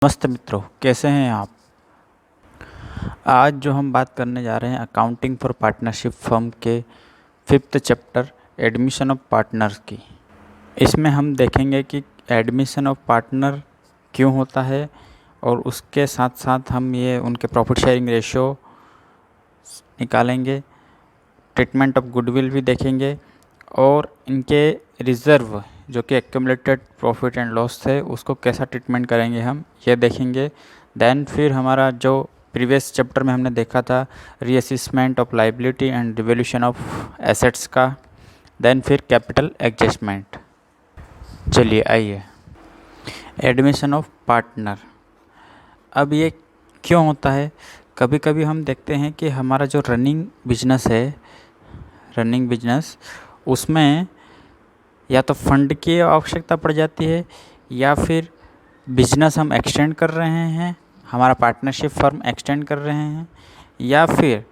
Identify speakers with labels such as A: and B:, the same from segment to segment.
A: नमस्ते मित्रों, कैसे हैं आप। आज जो हम बात करने जा रहे हैं अकाउंटिंग फॉर पार्टनरशिप फर्म के 5th chapter admission of partners की। इसमें हम देखेंगे कि एडमिशन ऑफ पार्टनर क्यों होता है और उसके साथ साथ हम ये उनके प्रॉफिट शेयरिंग रेशियो निकालेंगे, ट्रीटमेंट ऑफ गुडविल भी देखेंगे और इनके रिज़र्व जो कि एक्यूमुलेटेड प्रॉफिट एंड लॉस है उसको कैसा ट्रीटमेंट करेंगे हम ये देखेंगे। देन फिर हमारा जो प्रीवियस चैप्टर में हमने देखा था reassessment of liability and revaluation of assets का, देन फिर कैपिटल एडजस्टमेंट। चलिए आइए, एडमिशन ऑफ पार्टनर। अब ये क्यों होता है, कभी कभी हम देखते हैं कि हमारा जो रनिंग बिजनेस उसमें या तो फंड की आवश्यकता पड़ जाती है या फिर बिजनेस हम एक्सटेंड कर रहे हैं, हमारा पार्टनरशिप फर्म एक्सटेंड कर रहे हैं, या फिर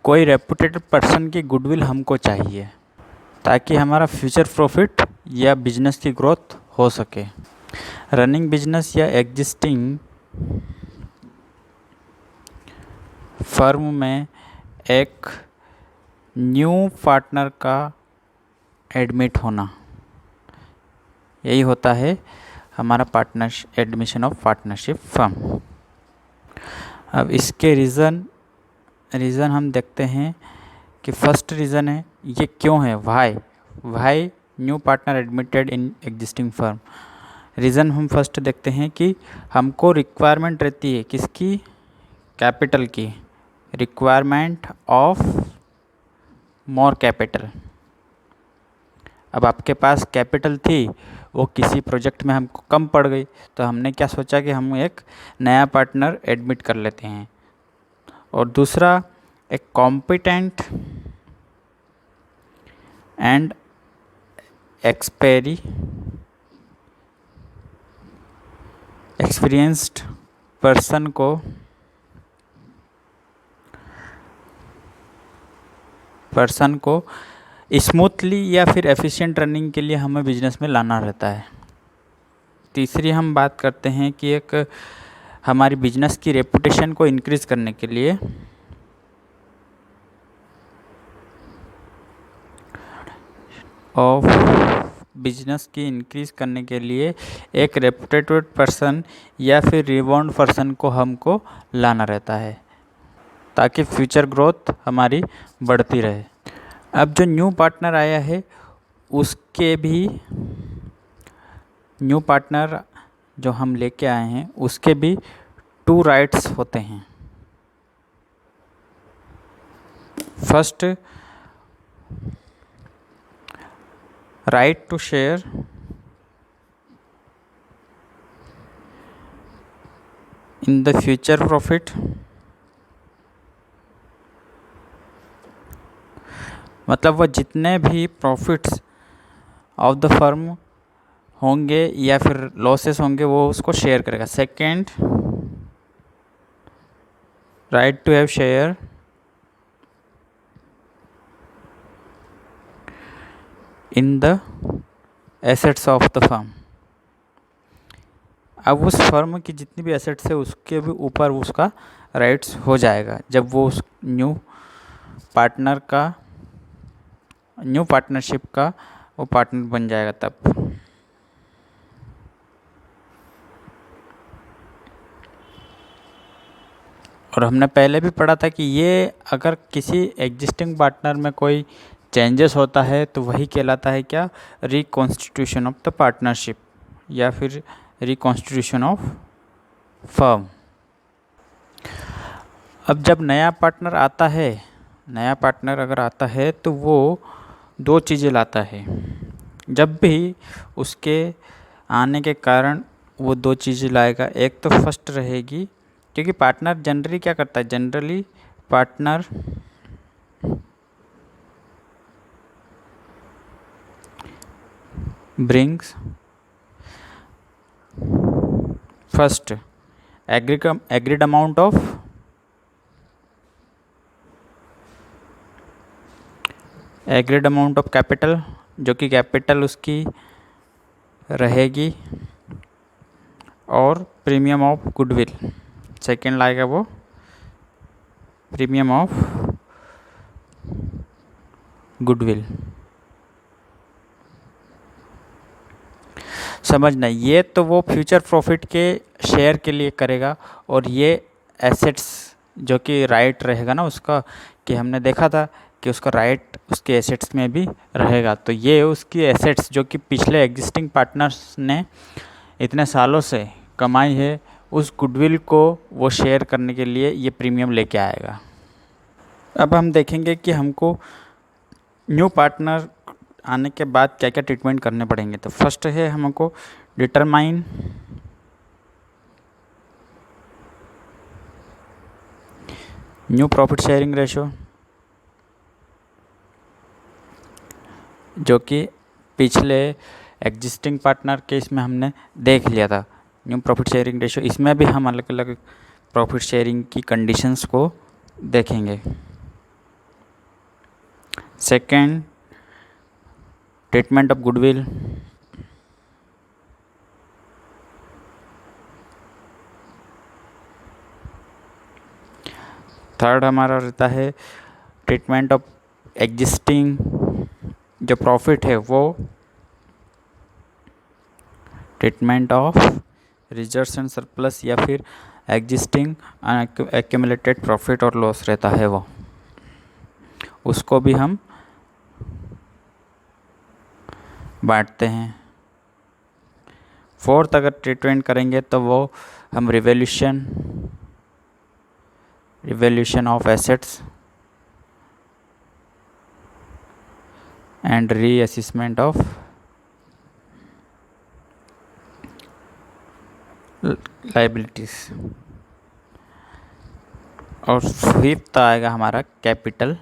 A: कोई रेपुटेड पर्सन की गुडविल हमको चाहिए ताकि हमारा फ्यूचर प्रॉफिट या बिजनेस की ग्रोथ हो सके। रनिंग बिजनेस या एग्जिस्टिंग फर्म में एक न्यू पार्टनर का एडमिट होना, यही होता है हमारा partnership admission of partnership firm. अब इसके रीज़न हम देखते हैं कि फर्स्ट रीज़न है ये क्यों है, why new partner admitted in existing firm. Reason हम फर्स्ट देखते हैं कि हमको रिक्वायरमेंट रहती है किसकी, कैपिटल की, रिक्वायरमेंट ऑफ मोर कैपिटल। अब आपके पास कैपिटल थी, वो किसी प्रोजेक्ट में हमको कम पड़ गई तो हमने क्या सोचा कि हम एक नया पार्टनर एडमिट कर लेते हैं। और दूसरा एक कॉम्पिटेंट एंड एक्सपीरियंस्ड पर्सन को स्मूथली या फिर एफिशिएंट रनिंग के लिए हमें बिजनेस में लाना रहता है। तीसरी हम बात करते हैं कि एक हमारी बिजनेस की रेपुटेशन को इंक्रीज करने के लिए एक रेपुटेड पर्सन या फिर रिवाउंड पर्सन को हमको लाना रहता है ताकि फ्यूचर ग्रोथ हमारी बढ़ती रहे। अब जो न्यू पार्टनर आया है उसके भी न्यू पार्टनर जो हम लेके आए हैं उसके भी 2 राइट्स होते हैं। First, right to share in the future profit, मतलब वह जितने भी प्रॉफिट्स ऑफ द फर्म होंगे या फिर लॉसेस होंगे वो उसको शेयर करेगा। Second, right to have share in the assets of the firm. अब उस फर्म की जितनी भी एसेट्स है उसके भी ऊपर उसका राइट्स हो जाएगा जब वो उस न्यू पार्टनरशिप का वो पार्टनर बन जाएगा तब। और हमने पहले भी पढ़ा था कि ये अगर किसी एग्जिस्टिंग पार्टनर में कोई चेंजेस होता है तो वही कहलाता है क्या, रिकॉन्स्टिट्यूशन ऑफ द पार्टनरशिप या फिर रिकॉन्स्टिट्यूशन ऑफ फर्म। अब जब नया पार्टनर अगर आता है तो वो 2 चीज़ें लाता है। जब भी उसके आने के कारण वो 2 चीज़ें लाएगा, एक तो फर्स्ट रहेगी क्योंकि पार्टनर जनरली क्या करता है, generally partner brings first agreed amount of capital, जो कि कैपिटल उसकी रहेगी और प्रीमियम ऑफ गुडविल, सेकेंड लाएगा वो प्रीमियम ऑफ गुडविल। समझना, ये तो वो फ्यूचर प्रॉफिट के शेयर के लिए करेगा, और ये एसेट्स जो कि राइट रहेगा ना उसका, कि हमने देखा था कि उसका राइट उसके एसेट्स में भी रहेगा, तो ये उसकी एसेट्स जो कि पिछले एग्जिस्टिंग पार्टनर्स ने इतने सालों से कमाई है, उस गुडविल को वो शेयर करने के लिए ये प्रीमियम लेके आएगा। अब हम देखेंगे कि हमको न्यू पार्टनर आने के बाद क्या क्या ट्रीटमेंट करने पड़ेंगे। तो फर्स्ट है हमको determine new profit sharing ratio, जो कि पिछले एग्जिस्टिंग पार्टनर के इसमें हमने देख लिया था न्यू प्रॉफिट शेयरिंग रेशो। इसमें भी हम अलग अलग प्रॉफिट शेयरिंग की कंडीशंस को देखेंगे। Second, treatment of goodwill. Third हमारा रहता है ट्रीटमेंट ऑफ एग्जिस्टिंग जो प्रॉफिट है वो treatment of reserves and surplus, या फिर एग्जिस्टिंग एक्यूमुलेटेड प्रॉफिट और लॉस रहता है वो, उसको भी हम बांटते हैं। फोर्थ अगर ट्रीटमेंट करेंगे तो वो हम revaluation of assets and reassessment of liabilities, और फिफ्थ आएगा हमारा कैपिटल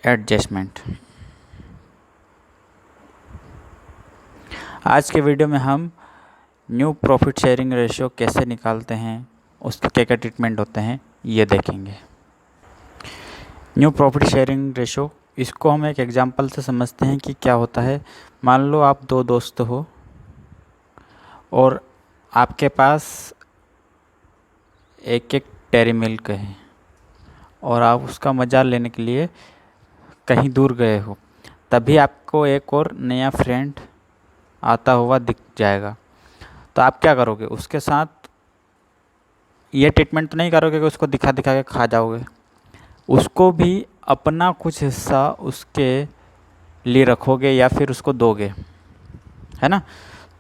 A: एडजस्टमेंट। आज के वीडियो में हम न्यू प्रॉफिट शेयरिंग रेशियो कैसे निकालते हैं, उसके क्या क्या ट्रीटमेंट होते हैं, ये देखेंगे। न्यू प्रॉफिट शेयरिंग रेशियो, इसको हम एक एग्जांपल से समझते हैं कि क्या होता है। मान लो आप दो दोस्त हो और आपके पास एक एक डेयरी मिल्क है, और आप उसका मज़ा लेने के लिए कहीं दूर गए हो, तभी आपको एक और नया फ्रेंड आता हुआ दिख जाएगा। तो आप क्या करोगे, उसके साथ ये ट्रीटमेंट तो नहीं करोगे कि उसको दिखा दिखा के खा जाओगे, उसको भी अपना कुछ हिस्सा उसके लिए रखोगे या फिर उसको दोगे, है ना।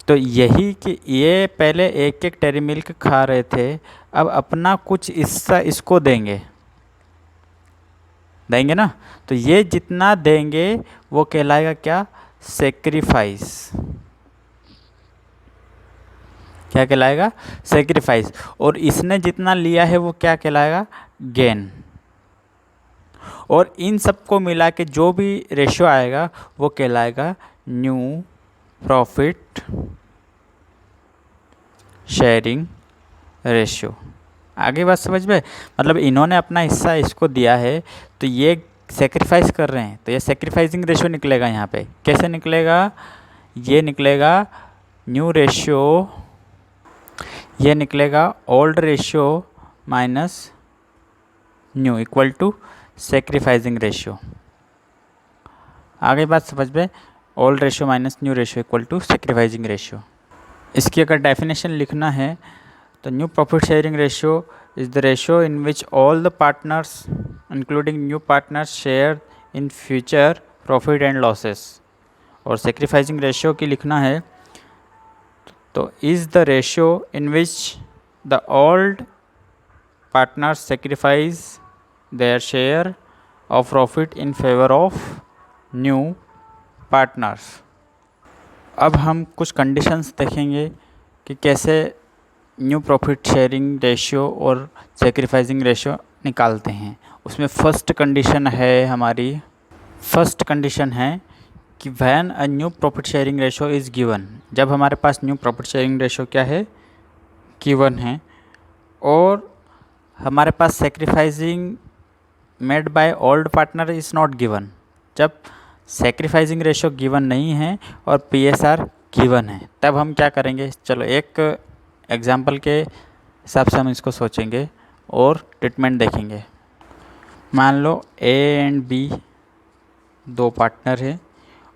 A: तो यही कि ये पहले एक एक डेयरी मिल्क खा रहे थे, अब अपना कुछ हिस्सा इसको देंगे ना। तो ये जितना देंगे वो कहलाएगा क्या, सेक्रीफाइस। क्या कहलाएगा, सेक्रीफाइस। और इसने जितना लिया है वो क्या कहलाएगा, गेन। और इन सबको मिला के जो भी रेशियो आएगा वो कहलाएगा न्यू प्रॉफिट शेयरिंग रेशियो। आगे बात समझ में, मतलब इन्होंने अपना हिस्सा इसको दिया है तो ये सेक्रीफाइस कर रहे हैं, तो ये सेक्रीफाइसिंग रेशियो निकलेगा। यहाँ पे कैसे निकलेगा, ये निकलेगा न्यू रेशियो, ये निकलेगा old ratio minus new equal to sacrificing ratio. आगे बात समझ में, old ratio minus new ratio equal to sacrificing ratio. इसकी अगर डेफिनेशन लिखना है तो new profit sharing ratio is the ratio in which all the partners including new partners share in future profit and losses. और sacrificing ratio की लिखना है तो is the ratio in which the old partners sacrifice their share of profit in favour of new partners. अब हम कुछ conditions देखेंगे कि कैसे न्यू प्रॉफिट शेयरिंग रेशियो और सेक्रीफाइसिंग रेशियो निकालते हैं। उसमें फर्स्ट कंडीशन है कि when a new profit sharing ratio is given, जब हमारे पास न्यू प्रॉफिट शेयरिंग रेशियो क्या है, गिवन है, और हमारे पास sacrificing made by old partner is not given. जब सेक्रीफाइसिंग रेशियो गिवन नहीं है और PSR गिवन है, तब हम क्या करेंगे, चलो एक एग्जाम्पल के हिसाब से हम इसको सोचेंगे और ट्रीटमेंट देखेंगे। मान लो ए एंड बी दो पार्टनर है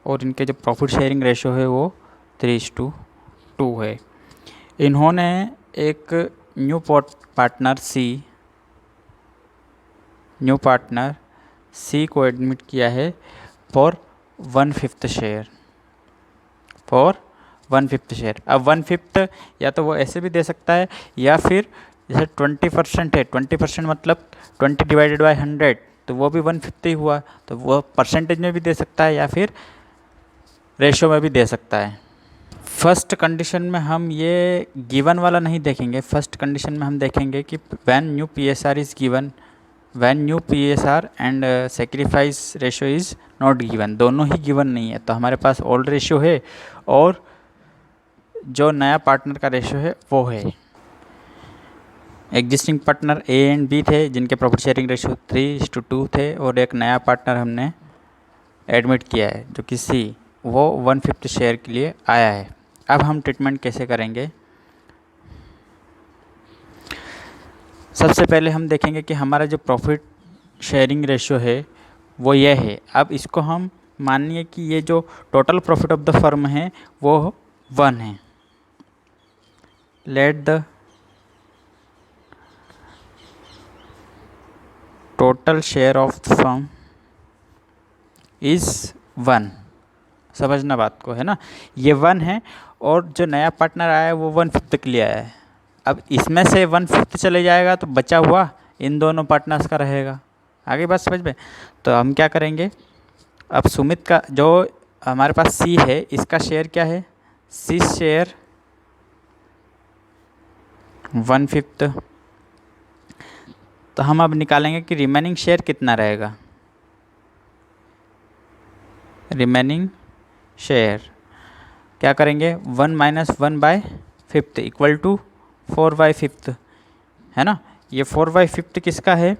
A: और इनके जो प्रॉफिट शेयरिंग रेशो है वो 3:2 है। इन्होंने एक न्यू पार्टनर सी को एडमिट किया है फॉर 1/5 शेयर। अब 1/5 या तो वो ऐसे भी दे सकता है या फिर जैसे 20% है, 20% मतलब 20/100, तो वो भी 1/5 ही हुआ, तो वो परसेंटेज में भी दे सकता है या फिर रेशो में भी दे सकता है। फर्स्ट कंडीशन में हम ये गिवन वाला नहीं देखेंगे, फर्स्ट कंडीशन में हम देखेंगे कि when new PSR is given, when new PSR and sacrifice ratio is not given, दोनों ही गिवन नहीं है। तो हमारे पास ओल्ड रेशो है और जो नया पार्टनर का रेशो है वो है। Existing partner A and B थे जिनके प्रॉफिट शेयरिंग रेशो 3:2 थे और एक नया पार्टनर हमने एडमिट किया है जो कि सी, वो 1/5 शेयर के लिए आया है। अब हम ट्रीटमेंट कैसे करेंगे, सबसे पहले हम देखेंगे कि हमारा जो प्रॉफिट शेयरिंग रेशो है वो ये है। अब इसको हम मानिए कि ये जो total profit of the firm है वो 1 है। Let the total share of the firm is 1। समझना बात को, है ना, ये 1 है और जो नया पार्टनर आया है वो 1/5 के लिए आया है। अब इसमें से 1/5 चले जाएगा तो बचा हुआ इन दोनों पार्टनर्स का रहेगा। आगे बात समझ में। तो हम क्या करेंगे, अब सुमित का जो हमारे पास सी है इसका शेयर क्या है, सी शेयर 1/5। तो हम अब निकालेंगे कि रिमेनिंग शेयर कितना रहेगा। रिमेनिंग शेयर क्या करेंगे, 1 - 1/5 इक्वल टू 4/5, है ना। ये 4/5 किसका है,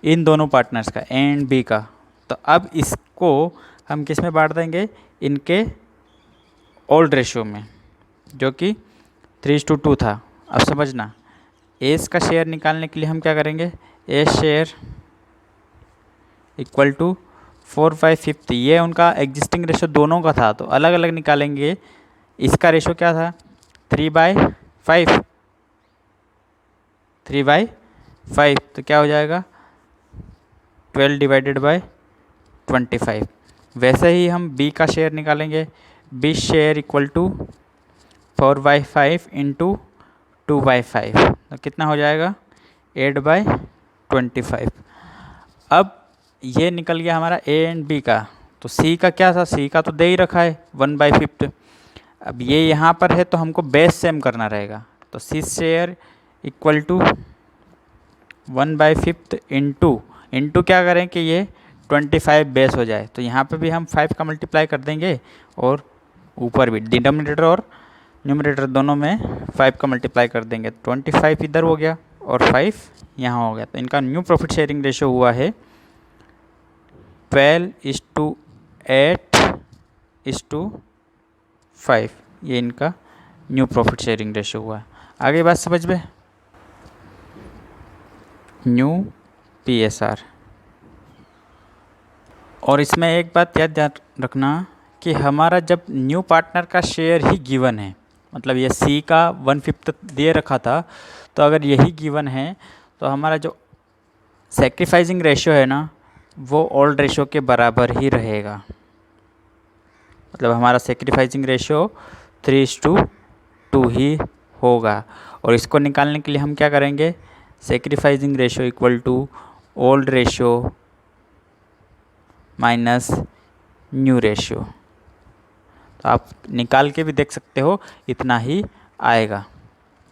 A: इन दोनों पार्टनर्स का, ए एंड बी का। तो अब इसको हम किस में बांट देंगे, इनके ओल्ड रेशियो में जो कि 3:2 था। अब समझना, एस का शेयर निकालने के लिए हम क्या करेंगे, ए शेयर इक्वल टू 4/5, ये उनका एग्जिस्टिंग रेशो दोनों का था तो अलग अलग निकालेंगे। इसका रेशो क्या था, 3/5, 3/5, तो क्या हो जाएगा 12/25। वैसे ही हम बी का शेयर निकालेंगे, B share equal to 4/5 into 2/5, तो कितना हो जाएगा 8/25। अब ये निकल गया हमारा ए एंड बी का। तो सी का क्या था, सी का तो दे ही रखा है 1/5। अब ये यहाँ पर है तो हमको बेस सेम करना रहेगा। तो C share equal to 1/5 into क्या करें कि ये 25 बेस हो जाए। तो यहाँ पे भी हम 5 का मल्टीप्लाई कर देंगे और ऊपर भी डिनोमिनेटर और न्यूमरेटर दोनों में 5 का मल्टीप्लाई कर देंगे। 25 इधर हो गया और 5 यहाँ हो गया। तो इनका न्यू प्रॉफिट शेयरिंग रेशो हुआ है 12:8:5। ये इनका न्यू प्रॉफिट शेयरिंग रेशो हुआ है। आगे बात समझ में, न्यू पीएसआर। और इसमें एक बात याद रखना कि हमारा जब न्यू पार्टनर का शेयर ही गिवन है, मतलब ये सी का 1/5 दे रखा था, तो अगर यही गिवन है तो हमारा जो सेक्रीफाइसिंग रेशो है ना वो ओल्ड रेशो के बराबर ही रहेगा। मतलब हमारा सेक्रीफाइसिंग रेशो 3:2 ही होगा। और इसको निकालने के लिए हम क्या करेंगे, sacrificing ratio equal to old ratio minus new ratio. तो आप निकाल के भी देख सकते हो, इतना ही आएगा,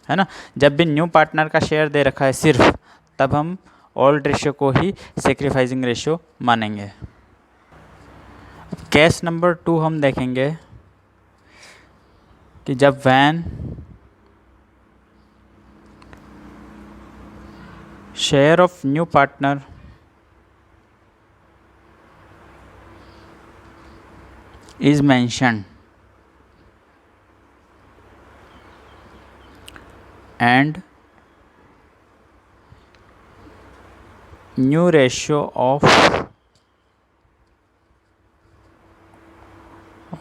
A: है ना। जब भी न्यू पार्टनर का शेयर दे रखा है सिर्फ, तब हम ओल्ड रेशो को ही सेक्रीफाइसिंग रेशो मानेंगे। केस नंबर 2 हम देखेंगे कि जब when share of new partner is mentioned and new ratio of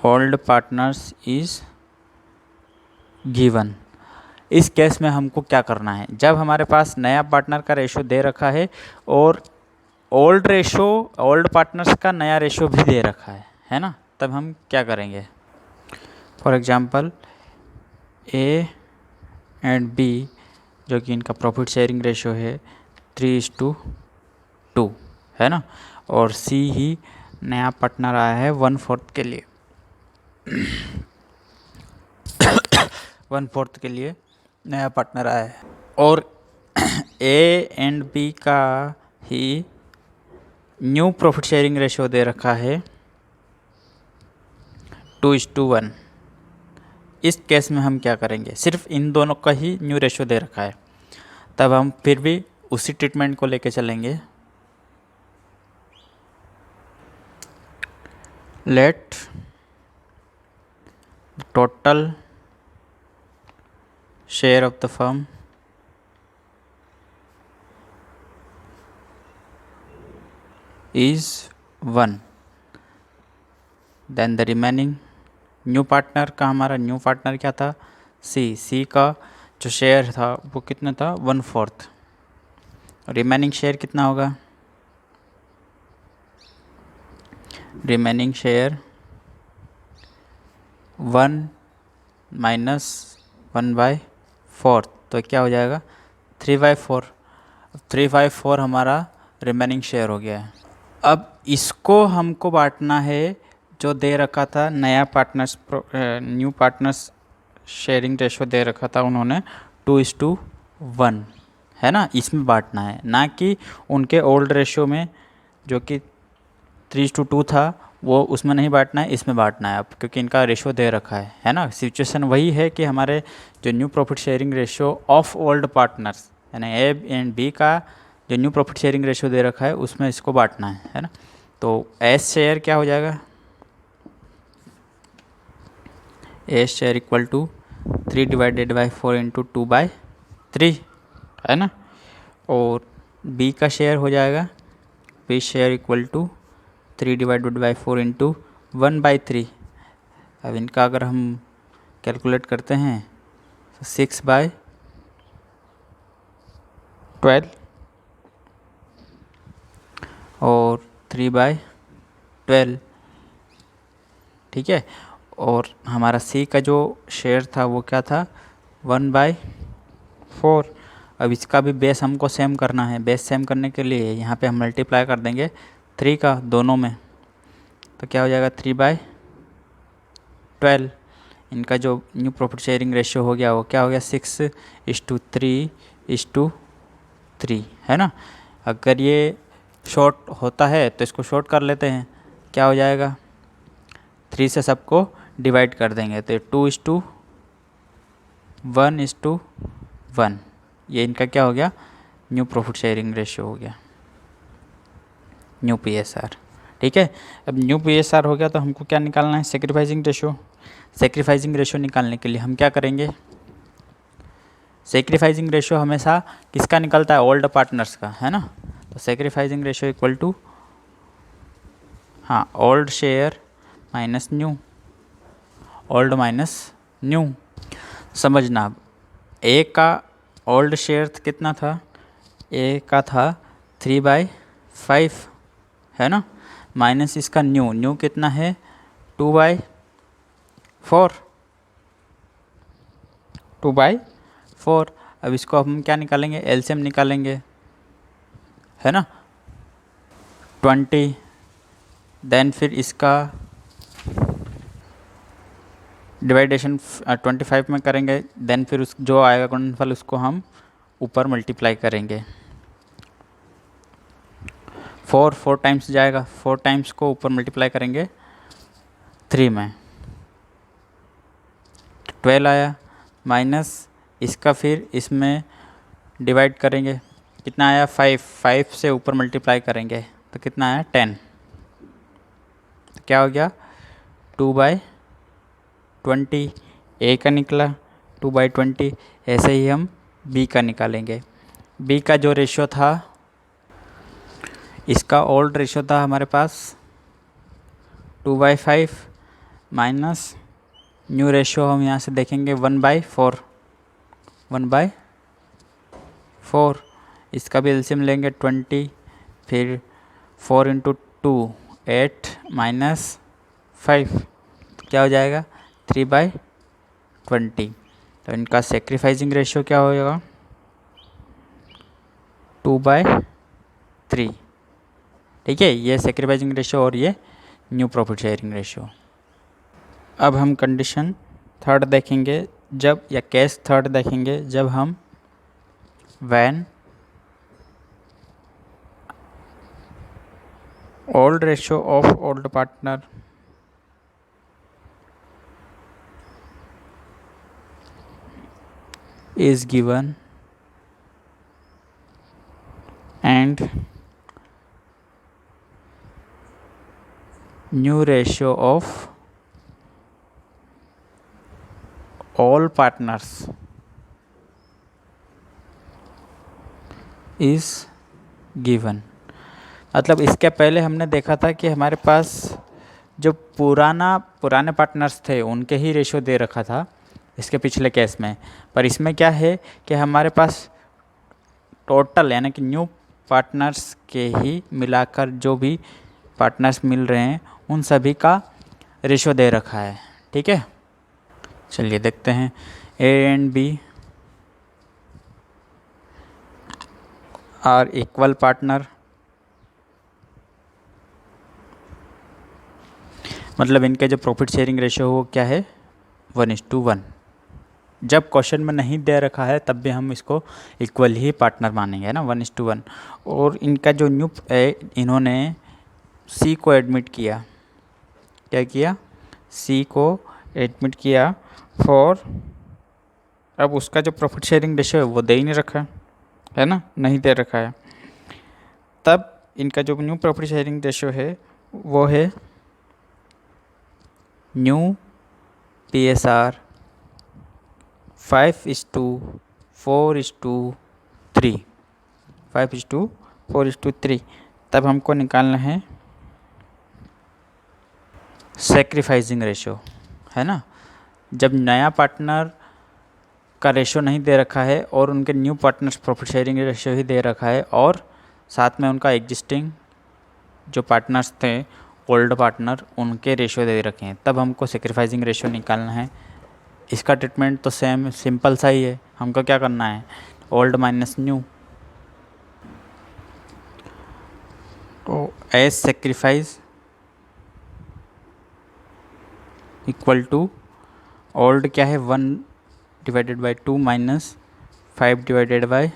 A: old partners is given। इस केस में हमको क्या करना है, जब हमारे पास नया पार्टनर का रेशो दे रखा है और ओल्ड पार्टनर्स का नया रेशो भी दे रखा है ना, तब हम क्या करेंगे। For example A and B जो कि इनका प्रॉफिट शेयरिंग रेशो है 3:2 है ना, और सी ही नया पार्टनर आया है 1/4 के लिए 1/4 के लिए नया पार्टनर आया है, और ए एंड बी का ही न्यू प्रॉफिट शेयरिंग रेशो दे रखा है 2:1। इस केस में हम क्या करेंगे, सिर्फ इन दोनों का ही न्यू रेशो दे रखा है, तब हम फिर भी उसी ट्रीटमेंट को लेके चलेंगे। Let total share of the firm is 1, then the remaining new partner का, हमारा न्यू पार्टनर क्या था, सी का जो शेयर था वो कितना था 1/4, रिमेनिंग शेयर कितना होगा, रिमेनिंग शेयर 1 माइनस 1/4, तो क्या हो जाएगा 3/4। 3/4 हमारा रिमेनिंग शेयर हो गया है। अब इसको हमको बांटना है, जो दे रखा था नया partners new partners sharing ratio दे रखा था उन्होंने 2:1 है ना, इसमें बांटना है, ना कि उनके ओल्ड रेशो में जो कि 3:2 था वो उसमें नहीं बांटना है, इसमें बांटना है अब, क्योंकि इनका रेशो दे रखा है ना। सिचुएशन वही है कि हमारे जो new profit sharing ratio of old partners यानी ए एंड बी का जो न्यू प्रॉफिट शेयरिंग रेशो दे रखा है उसमें इसको बांटना है ना। तो एस शेयर क्या हो जाएगा, A's share equal to 3/4 into 2/3 है ना, और बी का शेयर हो जाएगा B share equal to 3/4 into 1/3। अब इनका अगर हम कैलकुलेट करते हैं तो 6/12 और 3/12, ठीक है। और हमारा सी का जो शेयर था वो क्या था 1/4। अब इसका भी बेस हमको सेम करना है, बेस सेम करने के लिए यहाँ पे हम मल्टीप्लाई कर देंगे 3 का दोनों में, तो क्या हो जाएगा 3/12। इनका जो न्यू प्रॉफिट शेयरिंग रेशियो हो गया वो क्या हो गया 6:3:3 है ना। अगर ये शॉर्ट होता है तो इसको शॉर्ट कर लेते हैं, क्या हो जाएगा 3 से सबको डिवाइड कर देंगे तो 2:1:1, ये इनका क्या हो गया न्यू प्रॉफिट शेयरिंग रेशियो हो गया, न्यू PSR, ठीक है। अब न्यू PSR हो गया तो हमको क्या निकालना है सेक्रीफाइसिंग रेशियो। सेक्रीफाइसिंग रेशियो निकालने के लिए हम क्या करेंगे, सेक्रीफाइसिंग रेशियो हमेशा किसका निकलता है ओल्ड पार्टनर्स का, है ना। तो सेक्रीफाइसिंग रेशियो इक्वल टू हाँ old share minus new, old minus new. समझना अब ए का ओल्ड शेयर कितना था, ए का था 3/5 है ना, माइनस इसका न्यू कितना है 2/4। अब इसको हम क्या निकालेंगे एलसीएम निकालेंगे, है ना 20, देन फिर इसका डिवाइडेशन 25 में करेंगे, देन फिर उस जो आएगा गुणनफल उसको हम ऊपर मल्टीप्लाई करेंगे, 4 टाइम्स जाएगा, 4 टाइम्स को ऊपर मल्टीप्लाई करेंगे 3 में 12 आया, माइनस इसका फिर इसमें डिवाइड करेंगे कितना आया 5 से ऊपर मल्टीप्लाई करेंगे तो कितना आया 10, तो क्या हो गया 2/20, ए का निकला 2/20। ऐसे ही हम बी का निकालेंगे। बी का जो रेशियो था, इसका ओल्ड रेशियो था हमारे पास 2/5 माइनस न्यू रेशियो हम यहाँ से देखेंगे 1/4। 1/4, इसका भी एलसीएम लेंगे 20, फिर 4 इंटू 2 8 माइनस 5 क्या हो जाएगा 3/20। तो इनका सेक्रीफाइसिंग रेशियो क्या होगा 2/3। ठीक है, ये सेक्रीफाइसिंग रेशियो और ये न्यू प्रॉफिट शेयरिंग रेशियो। अब हम कंडीशन थर्ड देखेंगे, जब या केस थर्ड देखेंगे जब हम when old ratio of old partner is given and new ratio of all partners is given। मतलब इसके पहले हमने देखा था कि हमारे पास जो पुराने पार्टनर्स थे उनके ही रेशियो दे रखा था इसके पिछले केस में, पर इसमें क्या है कि हमारे पास टोटल यानी कि न्यू पार्टनर्स के ही मिलाकर जो भी पार्टनर्स मिल रहे हैं उन सभी का रेशियो दे रखा है। ठीक है, चलिए देखते हैं। A and B are equal partner, मतलब इनके जो प्रॉफिट शेयरिंग रेशियो हो क्या है 1:1। जब क्वेश्चन में नहीं दे रखा है तब भी हम इसको इक्वल ही पार्टनर मानेंगे, है ना, 1:1। और इनका जो न्यू इन्होंने सी को एडमिट किया, क्या किया, सी को एडमिट किया फॉर, अब उसका जो प्रॉफिट शेयरिंग रेशियो है वो दे ही नहीं रखा है ना, नहीं दे रखा है। तब इनका जो न्यू प्रॉफिट शेयरिंग रेशियो है वो है न्यू PSR 5:4:3, 5:4:3। तब हमको निकालना है सेक्रीफाइसिंग रेशियो, है ना। जब नया पार्टनर का रेशियो नहीं दे रखा है और उनके new partners profit sharing ratio ही दे रखा है और साथ में उनका एग्जिस्टिंग जो पार्टनर्स थे ओल्ड पार्टनर उनके रेशियो दे रखे हैं, तब हमको सेक्रीफाइसिंग रेशियो निकालना है। इसका ट्रीटमेंट तो सेम सिंपल सा ही है, हमको क्या करना है ओल्ड माइनस न्यू, तो A's sacrifice equal to old क्या है 1/2 माइनस 5/12।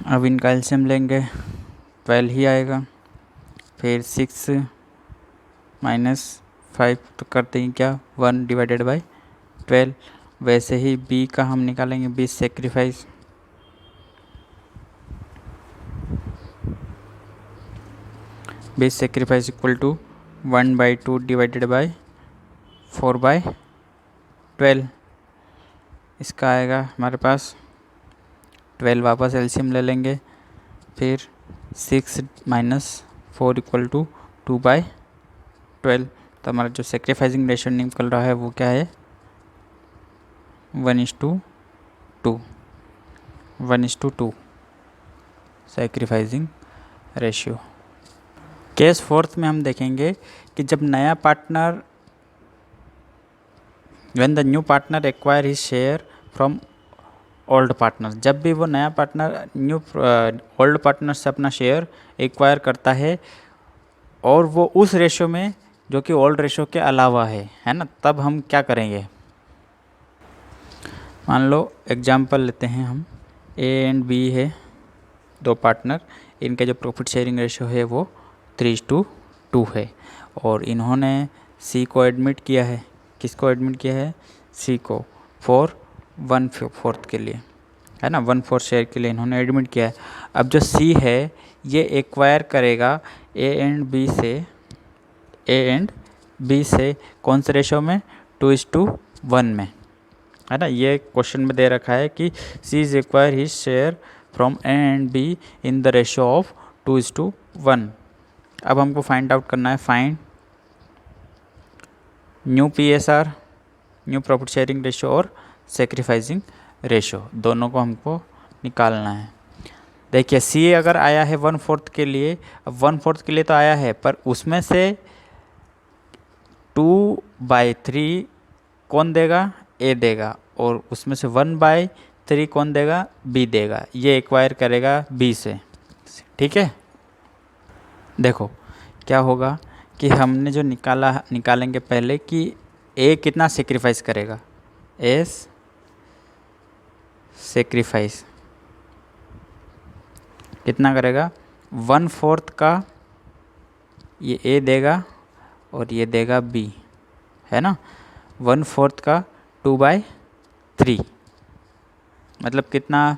A: अब इनका एलसीएम लेंगे 12 ही आएगा, फिर 6 माइनस 5 तो करते हैं क्या 1/12। वैसे ही बी का हम निकालेंगे, B sacrifice equal to 1/2 divided by 4/12। इसका आएगा हमारे पास 12, वापस एलसीएम ले लेंगे, फिर 6 माइनस 4 इक्वल टू 2/12। तो हमारा जो सेक्रीफाइसिंग रेशियो निकल रहा है वो क्या है 1:2 सेक्रीफाइसिंग रेशियो। केस फोर्थ में हम देखेंगे कि जब नया partner when the new partner acquire his share from old partner, जब भी वो नया पार्टनर न्यू ओल्ड पार्टनर से अपना शेयर एक्वायर करता है और वो उस रेशियो में जो कि ओल्ड रेशियो के अलावा है ना, तब हम क्या करेंगे। मान लो एग्जांपल लेते हैं हम, ए एंड बी है दो पार्टनर, इनके जो प्रॉफिट शेयरिंग रेशियो है वो 3:2 है और इन्होंने सी को एडमिट किया है, किसको एडमिट किया है सी को, फॉर 1/4 के लिए, है ना, 1/4 शेयर के लिए इन्होंने एडमिट किया है। अब जो सी है ये एक्वायर करेगा ए एंड बी से ए एंड बी से कौन से रेशो में, 2:1 में, है ना। ये क्वेश्चन में दे रखा है कि c is require his share from a and b in the ratio of 2:1। अब हमको फाइंड आउट करना है, find new PSR, new profit sharing ratio और सेक्रीफाइसिंग रेशो, दोनों को हमको निकालना है। देखिए सी अगर आया है 1/4 के लिए, अब 1/4 के लिए तो आया है, पर उसमें से 2/3 कौन देगा, ए देगा, और उसमें से 1/3 कौन देगा, बी देगा। ये एक्वायर करेगा बी से, ठीक है। देखो क्या होगा कि हमने जो निकालेंगे पहले कि ए कितना सेक्रीफाइस करेगा, एस सेक्रीफाइस कितना करेगा, 1/4 का ये ए देगा और ये देगा बी, है ना। 1/4 का 2/3 मतलब कितना,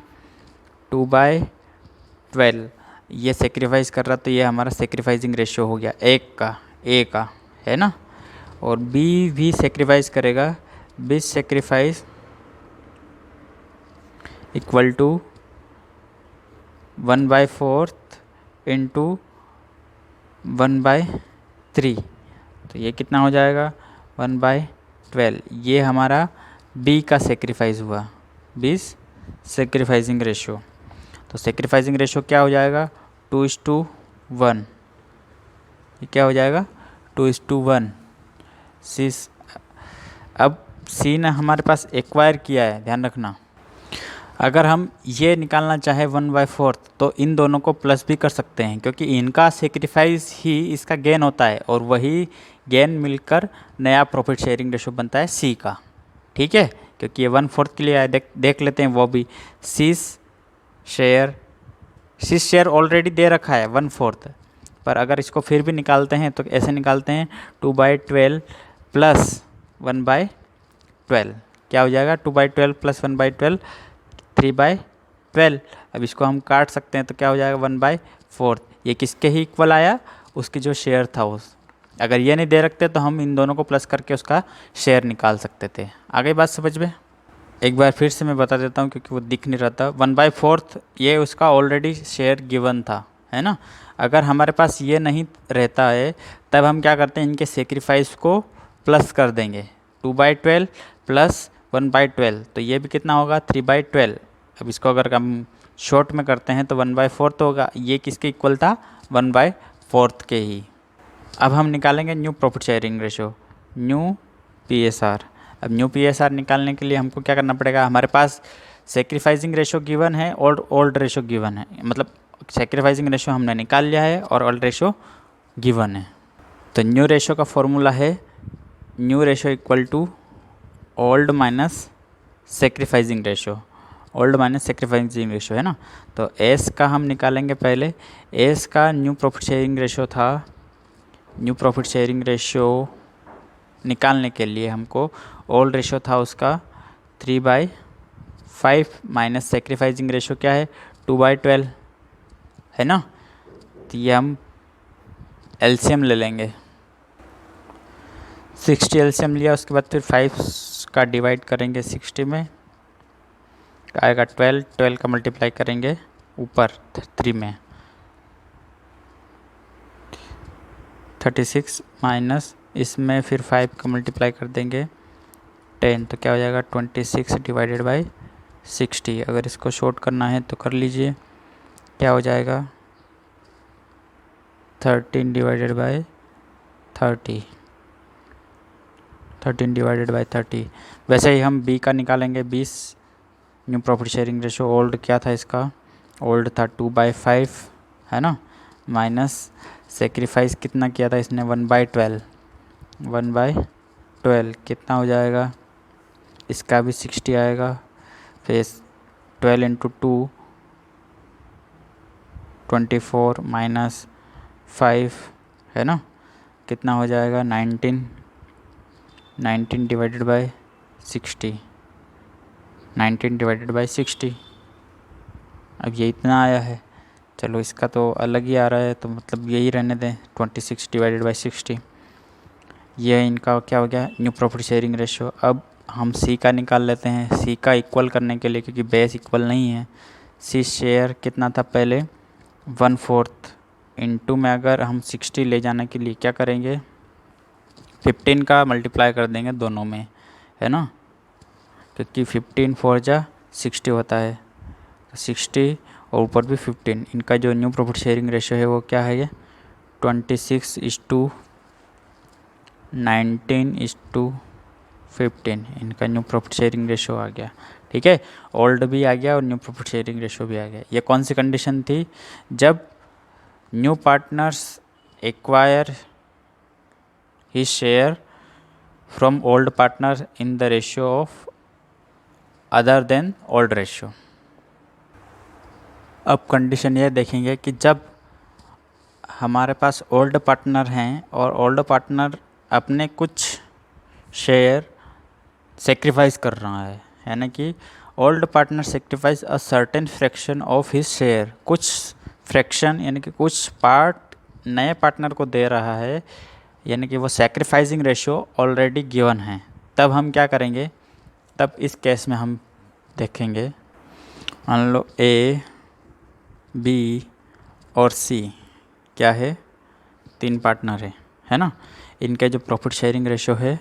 A: 2/12। ये सेक्रीफाइस कर रहा तो ये हमारा सेक्रीफाइसिंग रेशियो हो गया एक का, ए का, है ना। और बी भी सेक्रीफाइस करेगा, B sacrifice equal to 1/4 into 1/3, तो ये कितना हो जाएगा, 1/12। ये हमारा बी का सेक्रीफाइस हुआ, बी सेक्रीफाइसिंग रेशियो। तो सेक्रीफाइसिंग रेशियो क्या हो जाएगा, 2:1। ये क्या हो जाएगा, 2:1। सी, अब सी ने हमारे पास एक्वायर किया है, ध्यान रखना। अगर हम ये निकालना चाहे 1/4 तो इन दोनों को प्लस भी कर सकते हैं, क्योंकि इनका सेक्रीफाइस ही इसका गेन होता है, और वही गेन मिलकर नया प्रॉफिट शेयरिंग रेशो बनता है सी का, ठीक है। क्योंकि ये 1/4 के लिए देख लेते हैं, वो भी सीस शेयर ऑलरेडी दे रखा है 1/4, पर अगर इसको फिर भी निकालते हैं तो ऐसे निकालते हैं, 2/12 प्लस 1/12 क्या हो जाएगा, 2/12 प्लस 1/12 3/12। अब इसको हम काट सकते हैं तो क्या हो जाएगा, 1/4। ये किसके ही इक्वल आया, उसकी जो शेयर था उस, अगर ये नहीं दे रखते तो हम इन दोनों को प्लस करके उसका शेयर निकाल सकते थे। आगे बात समझ में, एक बार फिर से मैं बता देता हूँ क्योंकि वो दिख नहीं रहा था। 1/4 ये उसका ऑलरेडी शेयर गिवन था, है ना। अगर हमारे पास ये नहीं रहता है तब हम क्या करते हैं, इनके सेक्रीफाइस को प्लस कर देंगे, 2/12 प्लस 1/12, तो ये भी कितना होगा, 3/12। अब इसको अगर हम शॉर्ट में करते हैं तो 1/4 तो होगा, ये किसके इक्वल था, 1/4 के ही। अब हम निकालेंगे new profit sharing ratio, new PSR। अब न्यू PSR निकालने के लिए हमको क्या करना पड़ेगा, हमारे पास सेक्रीफाइसिंग रेशो गिवन है और ओल्ड रेशो गिवन है, मतलब सेक्रीफाइसिंग रेशो हमने निकाल लिया है और ओल्ड रेशो गिवन है। तो न्यू रेशो का फॉर्मूला है, new ratio equal to old minus sacrificing ratio, old minus sacrificing ratio, है ना। तो एस का हम निकालेंगे पहले, एस का न्यू प्रॉफिट शेयरिंग रेशो था, न्यू प्रॉफिट शेयरिंग रेशो निकालने के लिए हमको ओल्ड रेशो था उसका 3/5 माइनस सेक्रीफाइसिंग रेशो क्या है, 2/12, है ना। तो ये हम एलसीएम ले लेंगे, 60 एलसीएम लिया, उसके बाद फिर 5 का डिवाइड करेंगे 60 में, आएगा 12 का मल्टीप्लाई करेंगे ऊपर 3 में, 36 माइनस इसमें फिर 5 का मल्टीप्लाई कर देंगे 10, तो क्या हो जाएगा 26 डिवाइडेड बाई 60। अगर इसको शॉर्ट करना है तो कर लीजिए, क्या हो जाएगा 13 डिवाइडेड बाई 30, 13 डिवाइडेड बाई 30। वैसे ही हम बी का निकालेंगे, 20 new profit sharing ratio, old क्या था इसका, ओल्ड था 2/5, है ना, माइनस सेक्रीफाइस कितना किया था इसने, 1/12, 1/12 कितना हो जाएगा, इसका भी 60 आएगा, फिर 12 इंटू 2 24 माइनस 5, है ना, कितना हो जाएगा 19, 19 डिवाइडेड बाई 60, 19 डिवाइडेड बाई 60। अब ये इतना आया है, चलो इसका तो अलग ही आ रहा है, तो मतलब यही रहने दें, 26 डिवाइडेड बाई 60। ये इनका क्या हो गया, न्यू प्रॉफिट शेयरिंग रेशियो। अब हम सी का निकाल लेते हैं। सी का इक्वल करने के लिए, क्योंकि बेस इक्वल नहीं है, सी शेयर कितना था पहले 1/4 इंटू में अगर हम 60 ले जाने के लिए क्या करेंगे, 15 का मल्टीप्लाई कर देंगे दोनों में, है ना, क्योंकि 15 4 जा 60 होता है, 60 और ऊपर भी 15। इनका जो न्यू प्रॉफिट शेयरिंग रेशियो है वो क्या है, ये 26:19:15 इनका न्यू प्रॉफिट शेयरिंग रेशियो आ गया। ठीक है, ओल्ड भी आ गया और न्यू प्रॉफिट शेयरिंग रेशियो भी आ गया। ये कौन सी कंडीशन थी, जब new partners acquire his share from old partner in the ratio of other than old ratio। अब कंडीशन ये देखेंगे कि जब हमारे पास ओल्ड पार्टनर हैं और ओल्ड पार्टनर अपने कुछ शेयर सेक्रीफाइस कर रहा है, यानी कि old partner sacrifice a certain fraction of his share, कुछ फ्रैक्शन यानी कि कुछ पार्ट नए पार्टनर को दे रहा है, यानी कि वो सैक्रिफाइसिंग रेशियो ऑलरेडी गिवन है। तब हम क्या करेंगे, तब इस केस में हम देखेंगे, मान लो ए बी और सी क्या है, 3 पार्टनर है ना, इनके जो प्रॉफिट शेयरिंग रेशियो है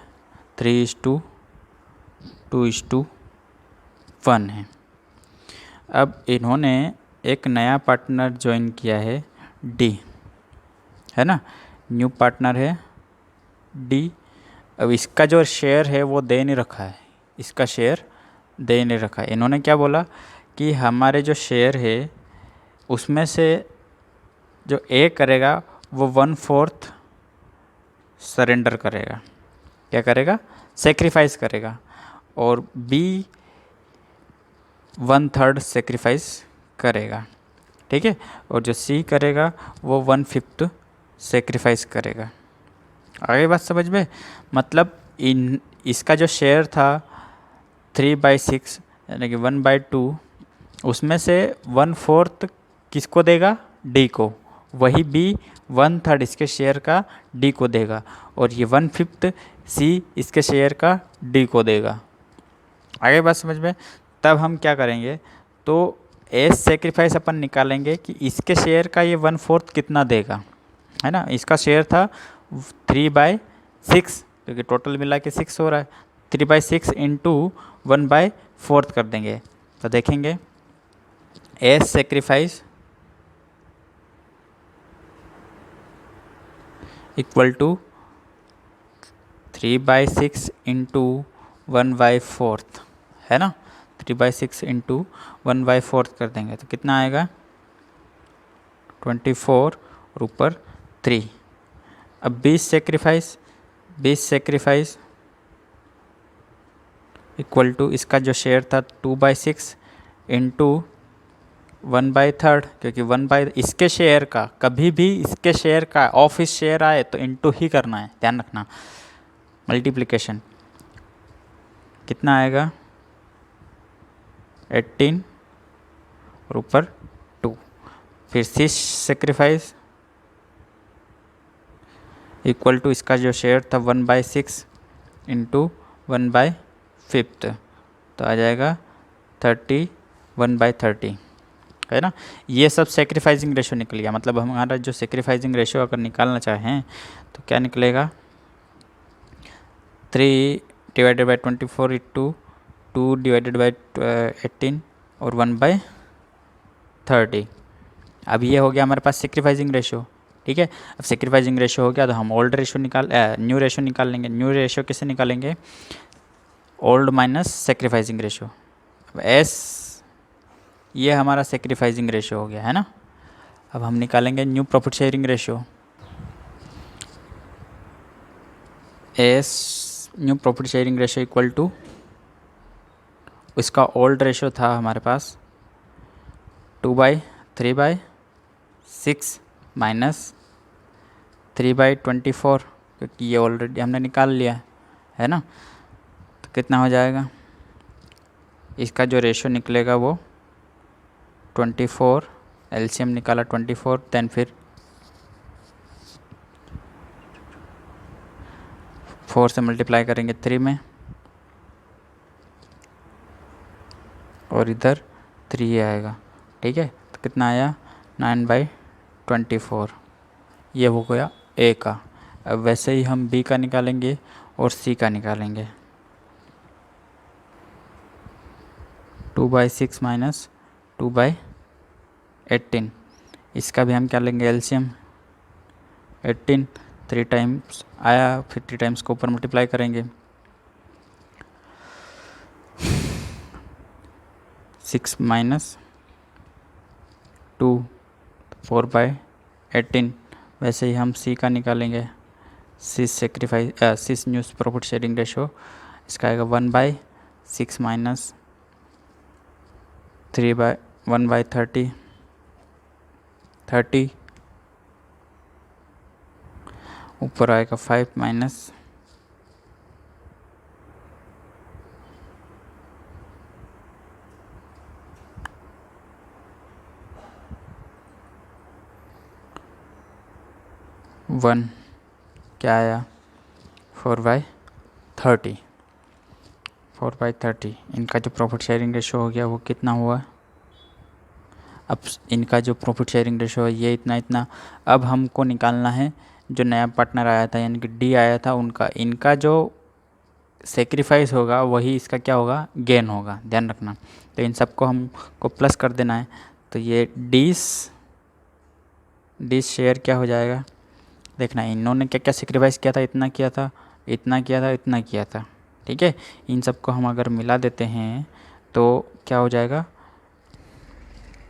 A: 3:2:1 है। अब इन्होंने एक नया पार्टनर ज्वाइन किया है डी, है ना, न्यू पार्टनर है डी। अब इसका जो शेयर है वो दे नहीं रखा है, इसका शेयर दे नहीं रखा है। इन्होंने क्या बोला कि हमारे जो शेयर है उसमें से जो ए करेगा वो 1/4 सरेंडर करेगा, क्या करेगा, सेक्रीफाइस करेगा, और बी 1/3 सेक्रीफाइस करेगा। ठीक है, और जो सी करेगा वो 1/5 सेक्रीफाइस करेगा। आगे बात समझ में, मतलब इसका जो शेयर था 3/6 यानी कि 1/2, उसमें से 1/4 किसको देगा, डी को, वही बी 1/3 इसके शेयर का डी को देगा, और ये 1/5 सी इसके शेयर का डी को देगा। आगे बात समझ में, तब हम क्या करेंगे, तो एस सेक्रीफाइस अपन निकालेंगे कि इसके शेयर का ये 1/4 कितना देगा, है ना। इसका शेयर था 3/6, क्योंकि टोटल मिला के 6 हो रहा है, 3/6 इंटू 1/4 कर देंगे, तो देखेंगे A's sacrifice equal to 3/6 into 1/4, है ना, 3/6 इंटू 1/4 कर देंगे तो कितना आएगा 24 और ऊपर 3। अब 20 सेक्रीफाइस इक्वल टू इसका जो शेयर था 2/6 इंटू 1/3, क्योंकि इसके शेयर का, कभी भी इसके शेयर का ऑफिस शेयर आए तो इंटू ही करना है, ध्यान रखना, मल्टीप्लिकेशन। कितना आएगा 18 और ऊपर 2। फिर 6 सेक्रीफाइस इक्वल टू इसका जो शेयर था 1/6 इंटू 1/5, तो आ जाएगा 31/30, है ना। ये सब सेक्रीफाइसिंग रेशो निकल गया। मतलब हमारा जो सेक्रीफाइसिंग रेशो अगर निकालना चाहें तो क्या निकलेगा, 3/24 इंटू 2/18 और 1/30। अब ये हो गया हमारे पास सेक्रीफाइसिंग रेशो। ठीक है, अब सेक्रीफाइसिंग रेशो हो गया तो हम ओल्ड रेशो न्यू रेशो निकाल लेंगे। न्यू रेशो कैसे निकालेंगे, ओल्ड माइनस सेक्रीफाइसिंग रेशो। अब एस ये हमारा सेक्रीफाइसिंग रेशो हो गया, है ना। अब हम निकालेंगे new profit sharing ratio. A's new profit sharing ratio equal to, इसका ओल्ड रेशो था हमारे पास 2/3/6 माइनस 3/24, क्योंकि ये ऑलरेडी हमने निकाल लिया है ना। तो कितना हो जाएगा, इसका जो रेशो निकलेगा वो 24, एलसीएम निकाला 24, देन फिर 4 से मल्टीप्लाई करेंगे 3 में, और इधर 3 आएगा। ठीक है, तो कितना आया 9/24। ये हो गया ए का। अब वैसे ही हम बी का निकालेंगे और सी का निकालेंगे। 2/6 माइनस 2/18, इसका भी हम क्या लेंगे एलसीएम। 18 3 टाइम्स आया, फिर 3 टाइम्स को ऊपर मल्टीप्लाई करेंगे। 6 माइनस 2 4/18। वैसे ही हम सी का निकालेंगे। सिस न्यूज़ प्रॉफिट शेयरिंग रेशो, इसका आएगा 1/6 माइनस 1/30 30, ऊपर आएगा 5 माइनस 1, क्या आया 4/30। 4/30 इनका जो प्रॉफिट शेयरिंग रेशो हो गया वो कितना हुआ। अब इनका जो प्रॉफिट शेयरिंग रेशो है ये इतना। अब हमको निकालना है जो नया पार्टनर आया था यानी कि डी आया था उनका, इनका जो सेक्रीफाइस होगा वही इसका क्या होगा गेन होगा, ध्यान रखना। तो इन सबको हमको प्लस कर देना है। तो ये डिस शेयर क्या हो जाएगा, देखना इन्होंने क्या क्या सेक्रीफाइस किया था, इतना किया था, इतना किया था, इतना किया था। ठीक है, इन सबको हम अगर मिला देते हैं तो क्या हो जाएगा,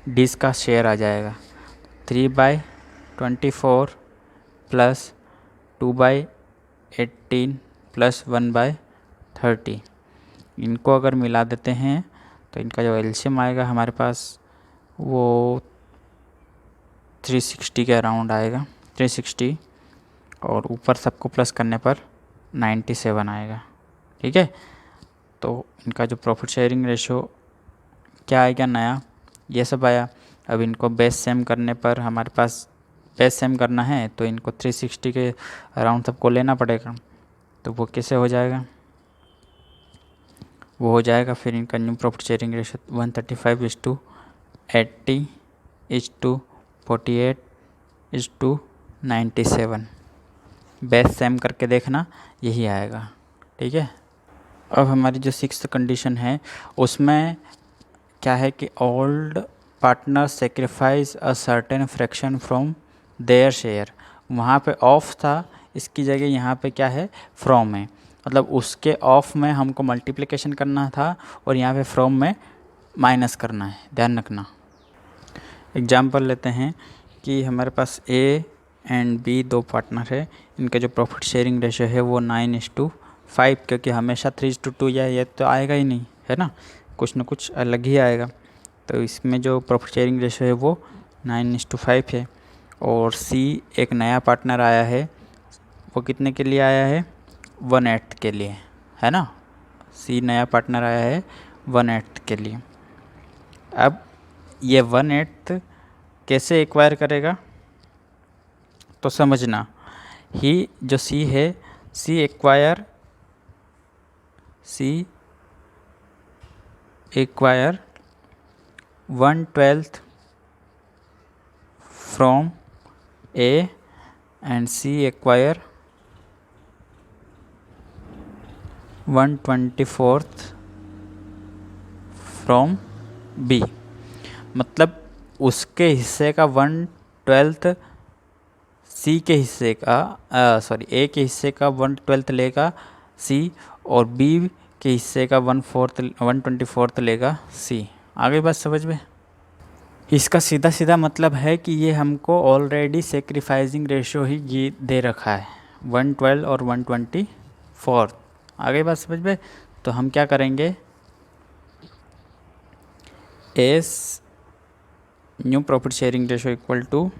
A: डिस का शेयर आ जाएगा 3/24 प्लस 2/18 प्लस 1/30। इनको अगर मिला देते हैं तो इनका जो एलसीएम आएगा हमारे पास वो 360 के अराउंड आएगा, 360, और ऊपर सबको प्लस करने पर 97 आएगा। ठीक है, तो इनका जो प्रॉफिट शेयरिंग रेशो क्या आएगा नया, ये सब आया। अब इनको बेस सेम करने पर हमारे पास बेस सेम करना है तो इनको 360 के अराउंड सबको लेना पड़ेगा। तो वो कैसे हो जाएगा, वो हो जाएगा फिर इनका new profit sharing ratio 135:80:48:97। Base same करके देखना, यही आएगा। ठीक है, अब हमारी जो 6th कंडीशन है उसमें क्या है कि old partner sacrifice a certain fraction from their share. वहाँ पे ऑफ था, इसकी जगह यहाँ पे क्या है फ्रॉम है, मतलब उसके ऑफ में हमको मल्टीप्लिकेशन करना था और यहाँ पे फ्रॉम में माइनस करना है, ध्यान रखना। एग्जाम्पल लेते हैं कि हमारे पास ए एंड बी दो पार्टनर है, इनका जो प्रॉफिट शेयरिंग रेशो है वो 9:5, क्योंकि हमेशा 3:2 या ये तो आएगा ही नहीं, है ना, कुछ ना कुछ अलग ही आएगा। तो इसमें जो प्रॉफिट शेयरिंग रेशो है वो 9:5 है। और सी एक नया पार्टनर आया है, वो कितने के लिए आया है 1/8 के लिए, है ना। सी नया पार्टनर आया है 1/8 के लिए। अब ये 1/8 कैसे एक्वायर करेगा तो समझना, ही जो सी है सी acquire 1/12 from A and C acquire 1/24 from B। मतलब उसके हिस्से का 1/12 सी के हिस्से का ए के हिस्से का 1/12 लेगा सी, और बी के हिस्से का 1/24 लेगा सी। आगे बात समझ में। इसका सीधा सीधा मतलब है कि ये हमको ऑलरेडी सेक्रीफाइसिंग रेशो ही दे रखा है 1/12 और 1/24। आगे बात समझ में। तो हम क्या करेंगे, A's new profit sharing ratio equal to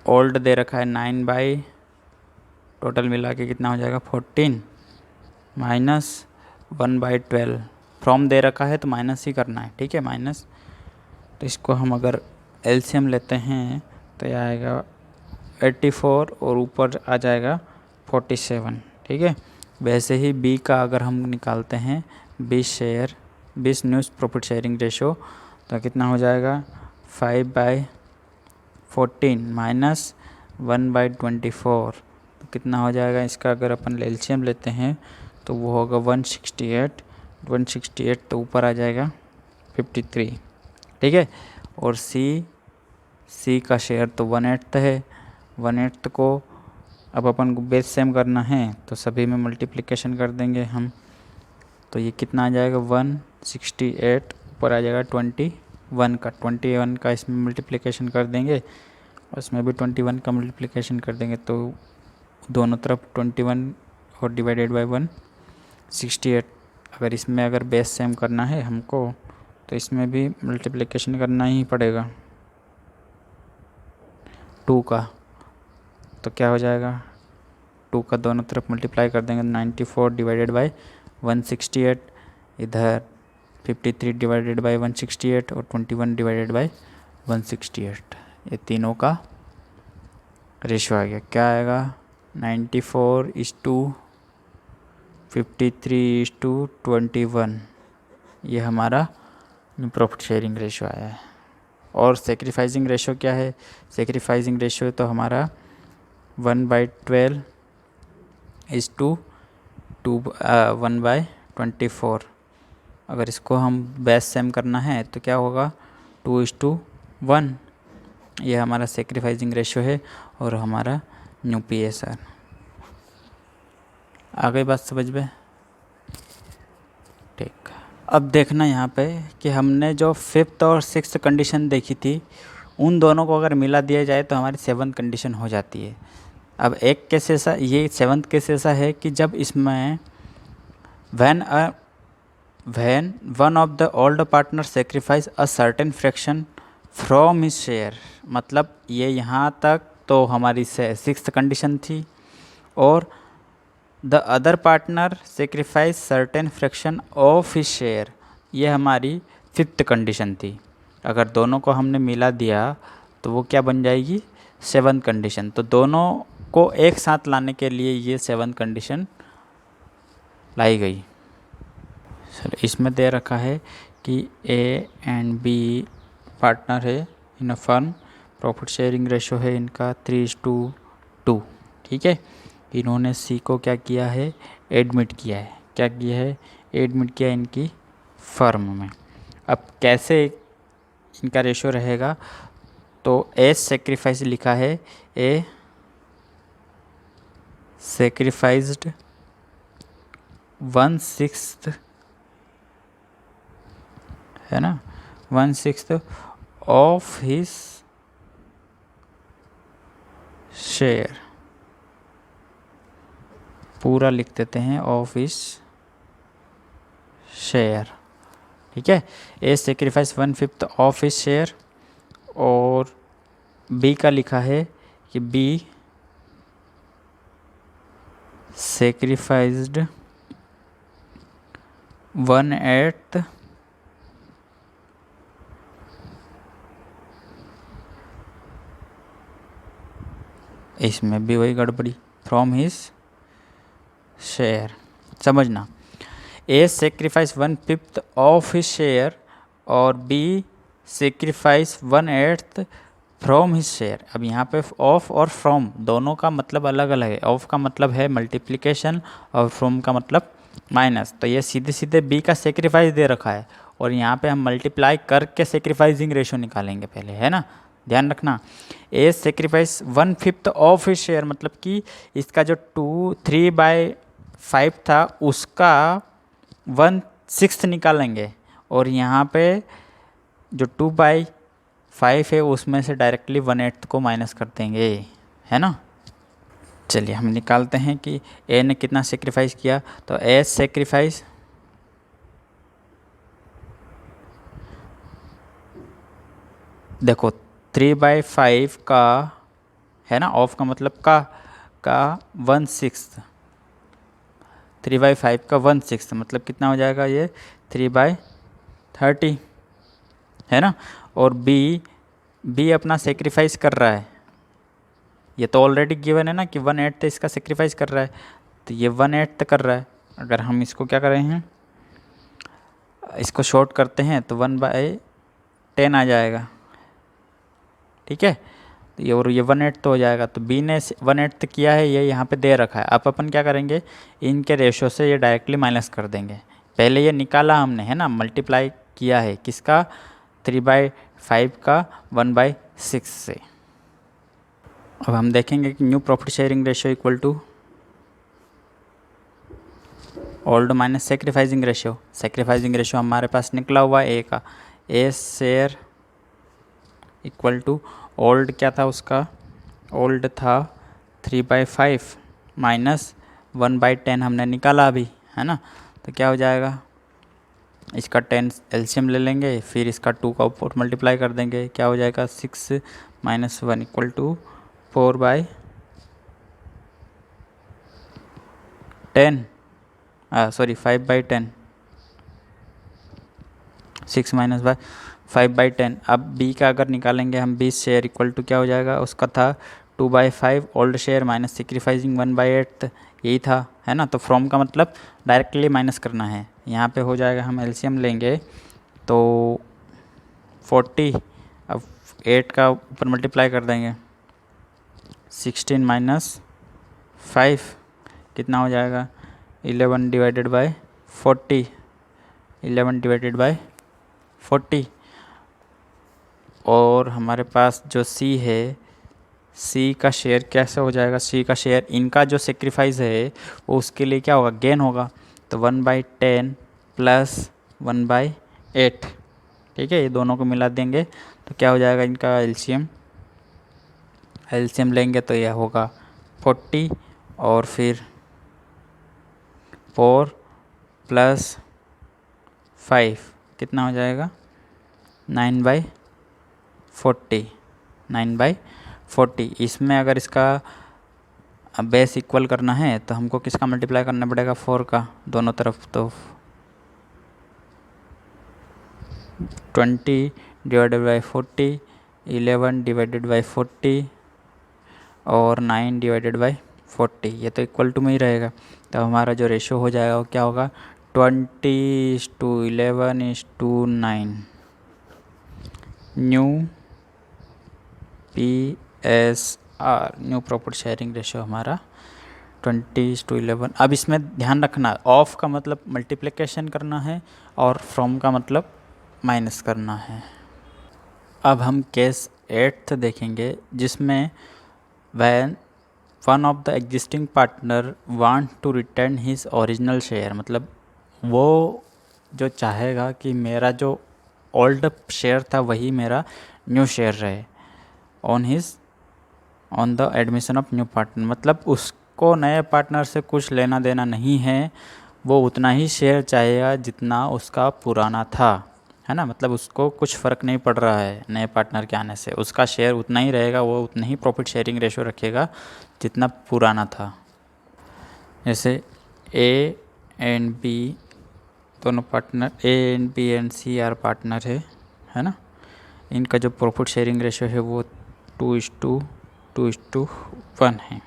A: old दे रखा है 9, टोटल मिला के कितना हो जाएगा 14 माइनस 1/12, फ्रॉम दे रखा है तो माइनस ही करना है, ठीक है, माइनस। तो इसको हम अगर एलसीएम लेते हैं तो यह आएगा 84 और ऊपर आ जाएगा 47, ठीक है। वैसे ही बी का अगर हम निकालते हैं 20 न्यूज़ प्रॉफिट शेयरिंग रेशो, तो कितना हो जाएगा 5/14 माइनस 1/24, तो कितना हो जाएगा इसका अगर अपन एलसीएम लेते हैं तो वो होगा 168 तो ऊपर आ जाएगा 53, ठीक है। और सी का शेयर तो 1/8 है, 1/8 को अब अपन को बेस सेम करना है तो सभी में मल्टीप्लिकेशन कर देंगे हम, तो ये कितना आ जाएगा 168, ऊपर आ जाएगा 21 का इसमें मल्टीप्लिकेशन कर देंगे, उसमें भी 21 का मल्टीप्लिकेशन कर देंगे, तो दोनों तरफ 21 और डिवाइडेड बाय 168। अगर इसमें अगर बेस सेम करना है हमको तो इसमें भी मल्टीप्लिकेशन करना ही पड़ेगा 2 का, तो क्या हो जाएगा 2 का दोनों तरफ मल्टीप्लाई कर देंगे 94 डिवाइडेड बाय 168, इधर 53 डिवाइडेड बाय 168 और 21 डिवाइडेड बाय 168, ये तीनों का रेशो आ गया। क्या आएगा 94:53:21, ये हमारा प्रॉफिट शेयरिंग रेशो आया है। और सेक्रीफाइसिंग रेशो क्या है, सेक्रीफाइसिंग रेशो तो हमारा 1/12 1/24। अगर इसको हम बेस सेम करना है तो क्या होगा 2:1, ये हमारा सेक्रीफाइसिंग रेशो है और हमारा न्यू PSR। आ गई बात समझ में, ठीक। अब देखना यहाँ पे कि हमने जो 5th और 6th कंडीशन देखी थी उन दोनों को अगर मिला दिया जाए तो हमारी 7th कंडीशन हो जाती है। अब एक केस ऐसा, ये 7th केस ऐसा है कि जब इसमें when one of the older partner sacrifice a certain fraction from his share, मतलब ये यहाँ तक तो हमारी 6th कंडीशन थी, और the other partner sacrifice certain fraction of his share, ये हमारी 5th कंडीशन थी। अगर दोनों को हमने मिला दिया तो वो क्या बन जाएगी 7th कंडीशन। तो दोनों को एक साथ लाने के लिए ये 7th कंडीशन लाई गई। चलो इसमें दे रखा है कि A एंड B पार्टनर है in a firm, profit sharing ratio है इनका 3:2, ठीक है। इन्होंने C को क्या किया है एडमिट किया है, क्या किया है एडमिट किया इनकी फर्म में। अब कैसे इनका रेशो रहेगा, तो एज सेक्रीफाइस लिखा है, ए सेक्रीफाइज्ड 1/6 है ना, 1/6 ऑफ हिज शेयर, पूरा लिख देते हैं ऑफ हिज शेयर, ठीक है। ए सेक्रीफाइस 1/5 ऑफ हिज शेयर, और बी का लिखा है कि बी सेक्रीफाइज्ड 1/8 इसमें भी वही गड़बड़ी फ्रॉम हिज शेयर। समझना, A sacrifice 1/5 of his share और B sacrifice 1/8 from his share. अब यहाँ पे ऑफ और फ्रॉम दोनों का मतलब अलग अलग है। ऑफ का मतलब है मल्टीप्लिकेशन और फ्रॉम का मतलब माइनस। तो ये सीधे सीधे बी का सेक्रीफाइस दे रखा है और यहाँ पे हम मल्टीप्लाई करके सेक्रीफाइसिंग रेशो निकालेंगे पहले, है ना, ध्यान रखना। ए सेक्रीफाइस 1/5 ऑफ हिज शेयर मतलब कि इसका जो 3/5 था उसका 1/6 निकालेंगे, और यहाँ पे जो 2/5 है उसमें से डायरेक्टली 1/8 को माइनस कर देंगे, है ना। चलिए हम निकालते हैं कि ए ने कितना सेक्रीफाइस किया। तो ए सेक्रीफाइस देखो 3/5 का है ना, ऑफ का मतलब का 1/6, 3/5 का 1/6 मतलब कितना हो जाएगा ये 3/30, है ना। और बी अपना सेक्रीफाइस कर रहा है, ये तो ऑलरेडी गिवन है ना कि 1/8 इसका सेक्रीफाइस कर रहा है, तो ये 1/8 कर रहा है। अगर हम इसको क्या कर रहे हैं, इसको शॉर्ट करते हैं तो 1/10 आ जाएगा, ठीक है। तो ये और ये 1/8 तो हो जाएगा। तो बी ने 1/8 किया है, ये यहाँ पे दे रखा है। अब अपन क्या करेंगे, इनके रेशो से ये डायरेक्टली माइनस कर देंगे। पहले ये निकाला हमने, है ना, मल्टीप्लाई किया है किसका, 3/5 का 1/6 से। अब हम देखेंगे कि new profit sharing ratio equal to old minus sacrificing ratio. Sacrificing ratio हमारे पास निकला हुआ है ए का, A share equal to old क्या था उसका, ओल्ड था 3/5 माइनस 1/10 हमने निकाला अभी, है ना। तो क्या हो जाएगा, इसका 10 एलसीएम ले लेंगे, फिर इसका 2 का ऊपर मल्टीप्लाई कर देंगे, क्या हो जाएगा 6 - 1 इक्वल टू 4/10, 5/10, 6 - 5/10। अब बी का अगर निकालेंगे हम, 20 शेयर इक्वल टू क्या हो जाएगा, उसका था 2/5 ओल्ड शेयर माइनस सेक्रीफाइसिंग 1/8, यही था, है ना। तो फ्रॉम का मतलब डायरेक्टली माइनस करना है। यहाँ पे हो जाएगा, हम एलसीएम लेंगे तो 40, अब 8 का ऊपर मल्टीप्लाई कर देंगे, 16 - 5 कितना हो जाएगा, 11 डिवाइडेड बाय 40, 11 डिवाइडेड बाय 40। और हमारे पास जो सी है, सी का शेयर कैसे हो जाएगा, सी का शेयर इनका जो सेक्रीफाइस है वो उसके लिए क्या होगा, गेन होगा। तो 1/10 प्लस 1/8, ठीक है, ये दोनों को मिला देंगे तो क्या हो जाएगा, इनका एलसीएम लेंगे तो यह होगा 40, और फिर 4 प्लस 5 कितना हो जाएगा, 9/40, 9/40। इसमें अगर इसका बेस इक्वल करना है तो हमको किसका मल्टीप्लाई करना पड़ेगा, 4 का दोनों तरफ। तो 20 डिवाइडेड बाई 40, 11 डिवाइडेड बाई 40 और 9 डिवाइडेड बाई 40, ये तो इक्वल टू में ही रहेगा। तो हमारा जो रेशो हो जाएगा वो क्या होगा, 20:11:9। New PSR, new profit sharing ratio हमारा 20:11। अब इसमें ध्यान रखना, ऑफ का मतलब मल्टीप्लिकेशन करना है और फ्रॉम का मतलब माइनस करना है। अब हम केस 8 देखेंगे, जिसमें when one of the existing partner want to return his original share, मतलब वो जो चाहेगा कि मेरा जो ओल्ड शेयर था वही मेरा न्यू शेयर रहे, on the admission of new partner, मतलब उसको नए पार्टनर से कुछ लेना देना नहीं है, वो उतना ही शेयर चाहेगा जितना उसका पुराना था, है ना। मतलब उसको कुछ फ़र्क नहीं पड़ रहा है नए पार्टनर के आने से, उसका शेयर उतना ही रहेगा, वो उतना ही प्रॉफिट शेयरिंग रेशो रखेगा जितना पुराना था। जैसे ए एंड बी दोनों partner, A and B and C are partner है ना। इनका जो प्रॉफिट शेयरिंग रेशो है वो 2:1 है।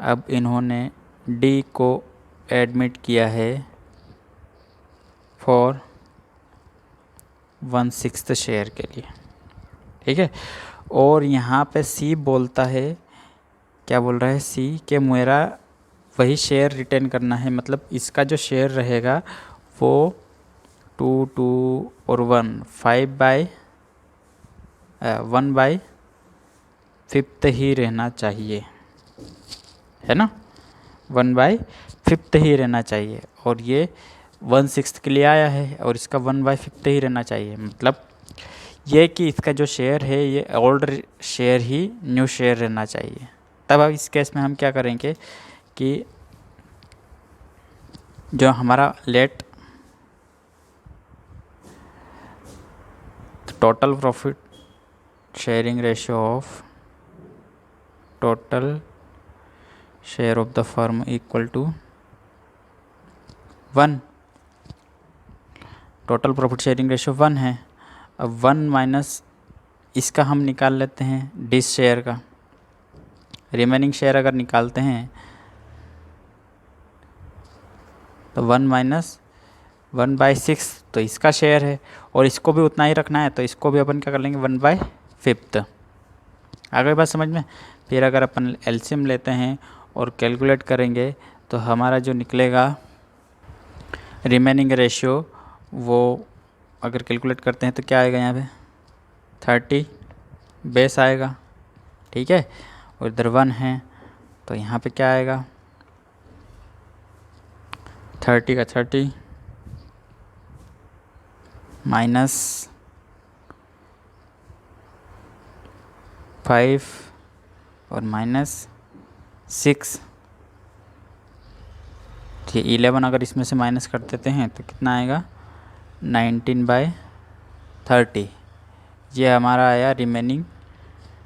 A: अब इन्होंने डी को एडमिट किया है फॉर 1/6 शेयर के लिए, ठीक है। और यहाँ पे सी बोलता है, क्या बोल रहा है सी, कि मेरा वही शेयर रिटेन करना है, मतलब इसका जो शेयर रहेगा वो 2, 2 और 1, 1/5 ही रहना चाहिए, है ना, 1/5 ही रहना चाहिए। और ये 1/6 के लिए आया है और इसका 1/5 ही रहना चाहिए, मतलब ये कि इसका जो शेयर है ये ओल्ड शेयर ही न्यू शेयर रहना चाहिए। तब अब इस केस में हम क्या करेंगे कि जो हमारा let total profit sharing ratio of total share of the firm equal to 1, total profit sharing ratio 1 है। अब 1 माइनस इसका हम निकाल लेते हैं डिस शेयर का, रिमेनिंग शेयर अगर निकालते हैं तो 1-1/6 तो इसका शेयर है, और इसको भी उतना ही रखना है, तो इसको भी अपन क्या कर लेंगे 1/5। आ गई बात समझ में। फिर अगर अपन एलसीएम लेते हैं और कैलकुलेट करेंगे तो हमारा जो निकलेगा रिमेनिंग रेशियो, वो अगर कैलकुलेट करते हैं तो क्या आएगा यहाँ पे 30 बेस आएगा, ठीक है। और इधर 1 है तो यहाँ पे क्या आएगा 30 का 30 माइनस 5 और -6, ठीक है। 11 अगर इसमें से माइनस कर देते हैं तो कितना आएगा 19/30। ये हमारा आया रिमेनिंग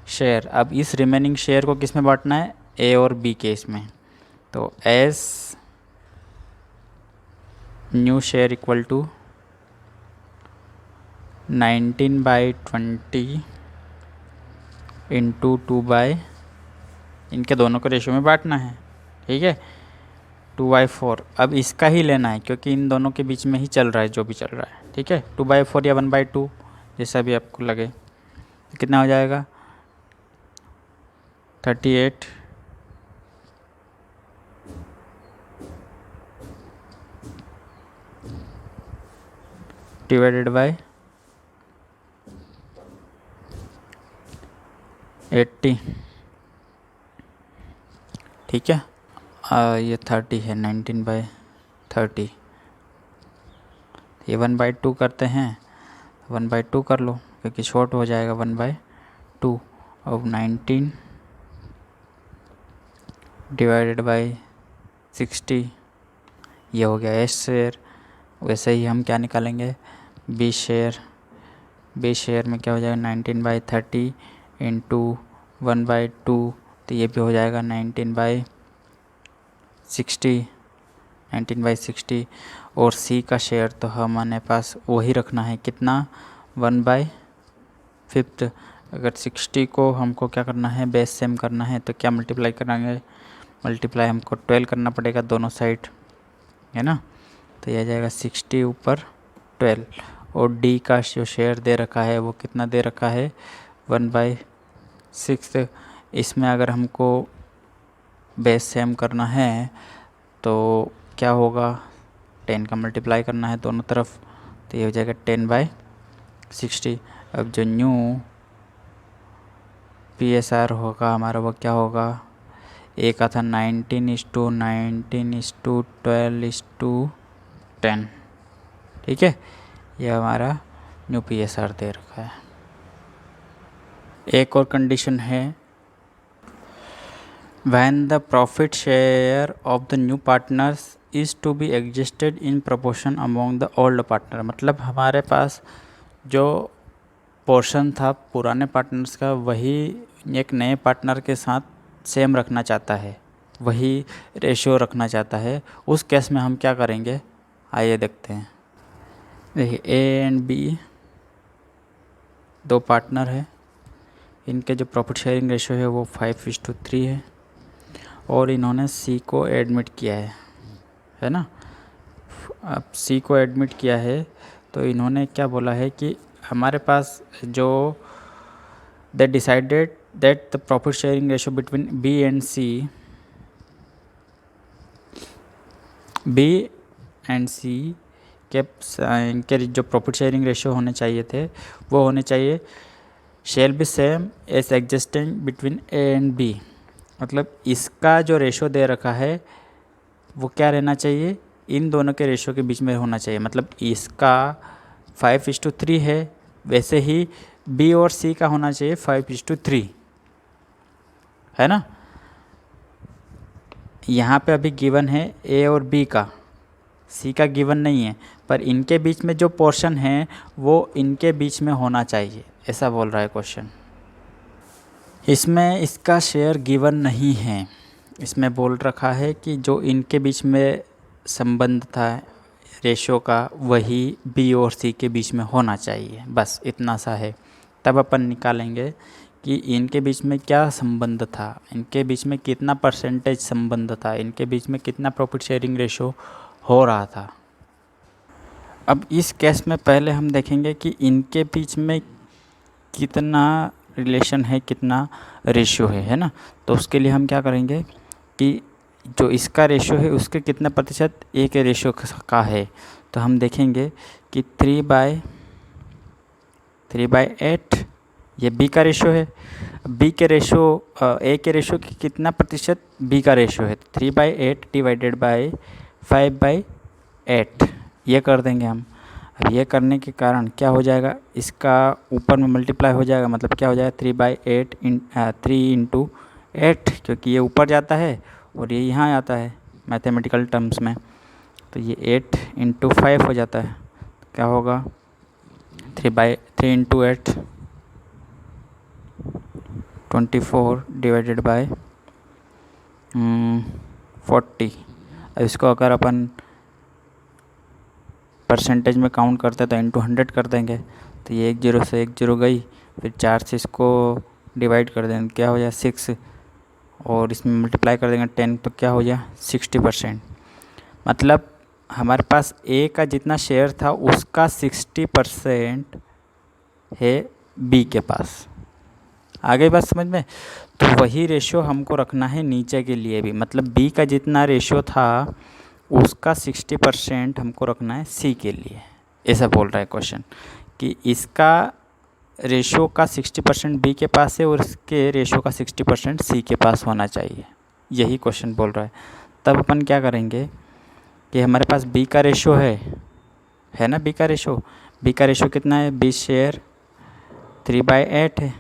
A: शेयर। अब इस रिमेनिंग शेयर को किस में बांटना है, ए और बी केस में। तो A's new share equal to 19/20 into 2 इनके दोनों को रेशो में बांटना है, ठीक है, 2/4। अब इसका ही लेना है क्योंकि इन दोनों के बीच में ही चल रहा है जो भी चल रहा है, ठीक है। 2/4 या 1/2 जैसा भी आपको लगे। तो कितना हो जाएगा 38 डिवाइडेड बाय 80, ठीक है। ये 30 है 19/30, ये 1/2 करते हैं, 1/2 कर लो क्योंकि शॉर्ट हो जाएगा 1/2। अब 19 डिवाइडेड बाय 60, ये हो गया एस शेयर। वैसे ही हम क्या निकालेंगे बी शेयर। बी शेयर में क्या हो जाएगा 19/30 इंटू 1/2, तो ये भी हो जाएगा 19/60। और सी का शेयर तो हमारे पास वही रखना है, कितना 1/5। अगर 60 को हमको क्या करना है बेस सेम करना है तो क्या मल्टीप्लाई कराएंगे, मल्टीप्लाई हमको 12 करना पड़ेगा दोनों साइड, है ना। तो यह जाएगा 60 ऊपर 12। और डी का जो शेयर दे रखा है वो कितना दे रखा है 1/6। इसमें अगर हमको बेस सेम करना है तो क्या होगा 10 का मल्टीप्लाई करना है दोनों तरफ, तो ये हो जाएगा 10/60। अब जो न्यू PSR होगा हमारा वो क्या होगा, एक का था 19:12:10, ठीक है। ये हमारा न्यू PSR दे रखा है। एक और कंडीशन है, when the profit share of the new partners is to be adjusted in proportion among the old partner। मतलब हमारे पास जो पोर्शन था पुराने पार्टनर्स का वही एक नए पार्टनर के साथ सेम रखना चाहता है, वही रेशियो रखना चाहता है। उस केस में हम क्या करेंगे आइए देखते हैं। देखिए ए एंड बी दो पार्टनर है, इनके जो प्रॉफिट शेयरिंग रेशियो है वो 5:3 है, और इन्होंने सी को एडमिट किया है ना। अब सी को एडमिट किया है तो इन्होंने क्या बोला है कि हमारे पास जो they decided that the profit sharing ratio between B and C, B and C के इनके जो प्रॉफिट शेयरिंग रेशियो होने चाहिए थे वो होने चाहिए shall be same as existing between A and B. मतलब इसका जो रेशो दे रखा है वो क्या रहना चाहिए, इन दोनों के रेशो के बीच में होना चाहिए। मतलब इसका 5:3 है, वैसे ही बी और सी का होना चाहिए 5:3, है ना। यहाँ पे अभी गिवन है ए और बी का, सी का गिवन नहीं है, पर इनके बीच में जो पोर्शन है वो इनके बीच में होना चाहिए, ऐसा बोल रहा है क्वेश्चन। इसमें इसका शेयर गिवन नहीं है, इसमें बोल रखा है कि जो इनके बीच में संबंध था रेशो का वही बी और सी के बीच में होना चाहिए, बस इतना सा है। तब अपन निकालेंगे कि इनके बीच में क्या संबंध था, इनके बीच में कितना परसेंटेज संबंध था, इनके बीच में कितना प्रॉफिट शेयरिंग रेशो हो रहा था। अब इस केस में पहले हम देखेंगे कि इनके बीच में कितना रिलेशन है, कितना रेशियो है ना। तो उसके लिए हम क्या करेंगे कि जो इसका रेशियो है उसके कितना प्रतिशत ए के रेशियो का है। तो हम देखेंगे कि 3/8 ये बी का रेशियो है। बी के रेशियो ए के रेशियो की कितना प्रतिशत बी का रेशियो है। 3/8 डिवाइडेड बाय 5/8 ये कर देंगे हम। अब ये करने के कारण क्या हो जाएगा, इसका ऊपर में मल्टीप्लाई हो जाएगा, मतलब क्या हो जाएगा 3/8 क्योंकि ये ऊपर जाता है और ये यहाँ आता है मैथमेटिकल टर्म्स में। तो ये 8 × 5 हो जाता है। क्या होगा 3 × 8 24 डिवाइडेड बाय 40। अब इसको अगर अपन परसेंटेज में काउंट करते हैं तो इंटू 100 कर देंगे। तो ये 1 0 से 1 0 गई, फिर 4 से इसको डिवाइड कर देंगे, क्या हो जाए 6, और इसमें मल्टीप्लाई कर देंगे 10, तो क्या हो जाए 60%। मतलब हमारे पास ए का जितना शेयर था उसका 60% है बी के पास। आगे बात समझ में। तो वही रेशियो हमको रखना है नीचे के लिए भी, मतलब बी का जितना रेशियो था उसका 60% हमको रखना है सी के लिए। ऐसा बोल रहा है क्वेश्चन कि इसका रेशियो का 60% बी के पास है और इसके रेशियो का 60% सी के पास होना चाहिए, यही क्वेश्चन बोल रहा है। तब अपन क्या करेंगे कि हमारे पास बी का रेशियो है ना, बी का रेशियो कितना है, 20 शेयर 3/8 है।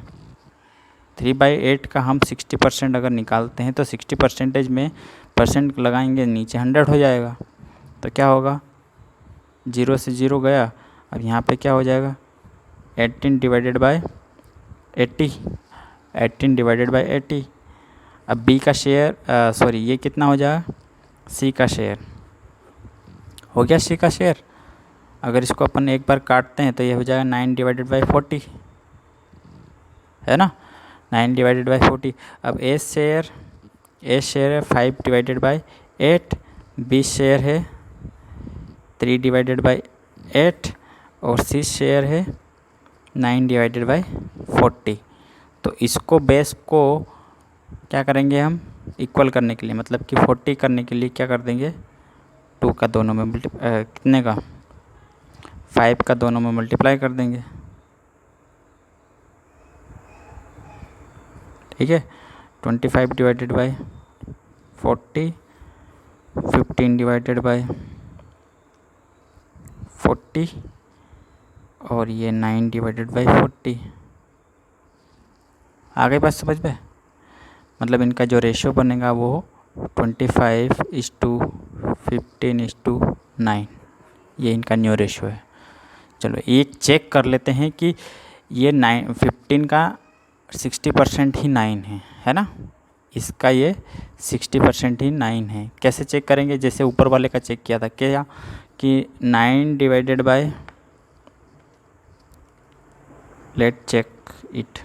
A: 3/8 का हम 60% अगर निकालते हैं तो 60% में परसेंट लगाएंगे नीचे 100 हो जाएगा। तो क्या होगा 0 से 0 गया। अब यहाँ पे क्या हो जाएगा 18 डिवाइडेड बाय 80। अब बी का शेयर ये कितना हो जाएगा, सी का शेयर हो गया। सी का शेयर अगर इसको अपन एक बार काटते हैं तो ये हो जाएगा 9 डिवाइडेड बाय 40, है ना, 9 डिवाइडेड बाय 40। अब ए शेयर है 5 डिवाइडेड बाय 8, बी शेयर है 3 डिवाइडेड बाय 8 और सी शेयर है 9 डिवाइडेड बाय 40। तो इसको बेस को क्या करेंगे हम इक्वल करने के लिए, मतलब कि 40 करने के लिए क्या कर देंगे 2 का दोनों में कितने का 5 का दोनों में मल्टीप्लाई कर देंगे। ठीक है, 25 डिवाइडेड बाय 40, 15 डिवाइडेड बाय 40 और ये 9 डिवाइडेड बाय 40। आगे बात समझ में। मतलब इनका जो रेशियो बनेगा वो 25:15:9, ये इनका न्यू रेशियो है। चलो एक चेक कर लेते हैं कि ये 15 का 60% ही 9 है ना, इसका ये 60% ही 9 है। कैसे चेक करेंगे, जैसे ऊपर वाले का चेक किया था, क्या कि 9 divided by, let check it,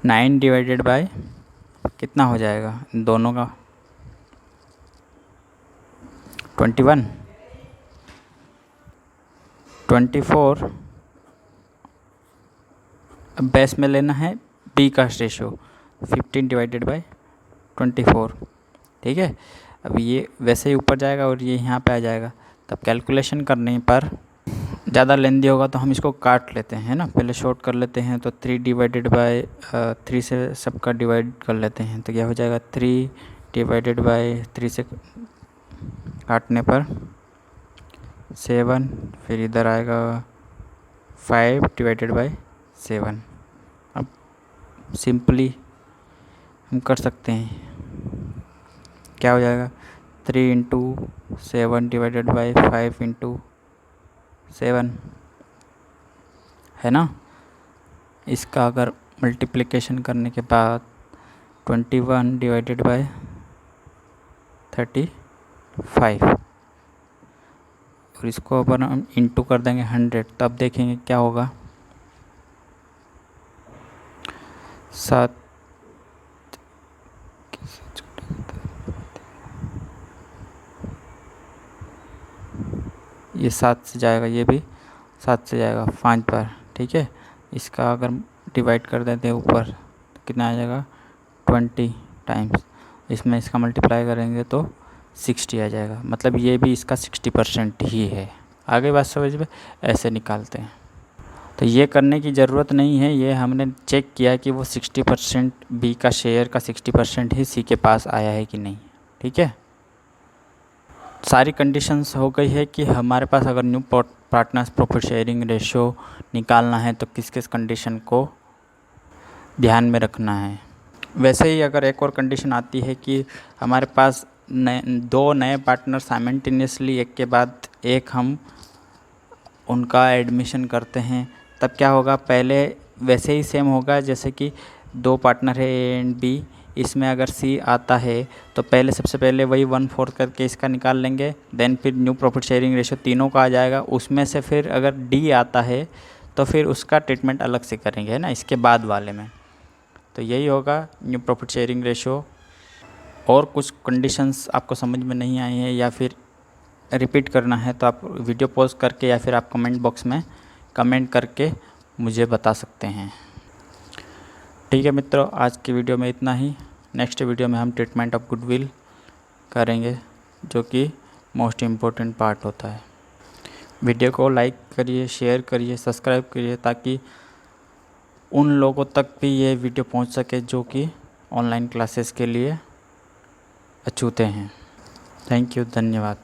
A: 9 divided by कितना हो जाएगा दोनों का 21, 24। अब बेस में लेना है बी का रेशियो 15 डिवाइडेड बाय 24। ठीक है, अब ये वैसे ही ऊपर जाएगा और ये यहाँ पे आ जाएगा। तब कैलकुलेशन करने पर ज़्यादा लेंदी होगा तो हम इसको काट लेते हैं ना, पहले शॉर्ट कर लेते हैं। तो 3 डिवाइडेड बाय 3 से सबका डिवाइड कर लेते हैं तो क्या हो जाएगा 3 डिवाइडेड बाय 3 से काटने पर 7, फिर इधर आएगा 5 डिवाइडेड बाय 7। अब सिंपली हम कर सकते हैं, क्या हो जाएगा 3 × 7 डिवाइडेड बाय 5 × 7, है ना। इसका अगर मल्टीप्लिकेशन करने के बाद 21 डिवाइडेड बाय 35 और इसको अपन हम इंटू कर देंगे 100, तब देखेंगे क्या होगा 7 ये 7 से जाएगा, ये भी 7 से जाएगा 5 पर, ठीक है। इसका अगर डिवाइड कर देते हैं ऊपर तो कितना आ जाएगा 20 टाइम्स, इसमें इसका मल्टीप्लाई करेंगे तो 60 आ जाएगा, मतलब ये भी इसका 60% ही है। आगे बात समझ में, ऐसे निकालते हैं। तो ये करने की ज़रूरत नहीं है, ये हमने चेक किया कि वो 60% बी का शेयर का 60% ही सी के पास आया है कि नहीं, ठीक है। सारी कंडीशंस हो गई है कि हमारे पास अगर new partners profit sharing ratio निकालना है तो किस किस कंडीशन को ध्यान में रखना है। वैसे ही अगर एक और कंडीशन आती है कि हमारे पास दो नए पार्टनर साइमल्टेनियसली एक के बाद एक हम उनका एडमिशन करते हैं, तब क्या होगा, पहले वैसे ही सेम होगा जैसे कि दो पार्टनर है ए एंड बी, इसमें अगर सी आता है तो पहले सबसे पहले वही 1/4 करके इसका निकाल लेंगे, देन फिर न्यू प्रॉफिट शेयरिंग रेशियो तीनों का आ जाएगा, उसमें से फिर अगर डी आता है तो फिर उसका ट्रीटमेंट अलग से करेंगे, है ना, इसके बाद वाले में। तो यही होगा न्यू प्रॉफिट शेयरिंग रेशियो। और कुछ कंडीशंस आपको समझ में नहीं आई है या फिर रिपीट करना है तो आप वीडियो पॉज करके या फिर आप कमेंट बॉक्स में कमेंट करके मुझे बता सकते हैं। ठीक है मित्रों, आज की वीडियो में इतना ही। नेक्स्ट वीडियो में हम ट्रीटमेंट ऑफ गुडविल करेंगे, जो कि मोस्ट इम्पोर्टेंट पार्ट होता है। वीडियो को लाइक करिए, शेयर करिए, सब्सक्राइब करिए, ताकि उन लोगों तक भी ये वीडियो पहुंच सके जो कि ऑनलाइन क्लासेस के लिए अछूते हैं। थैंक यू, धन्यवाद।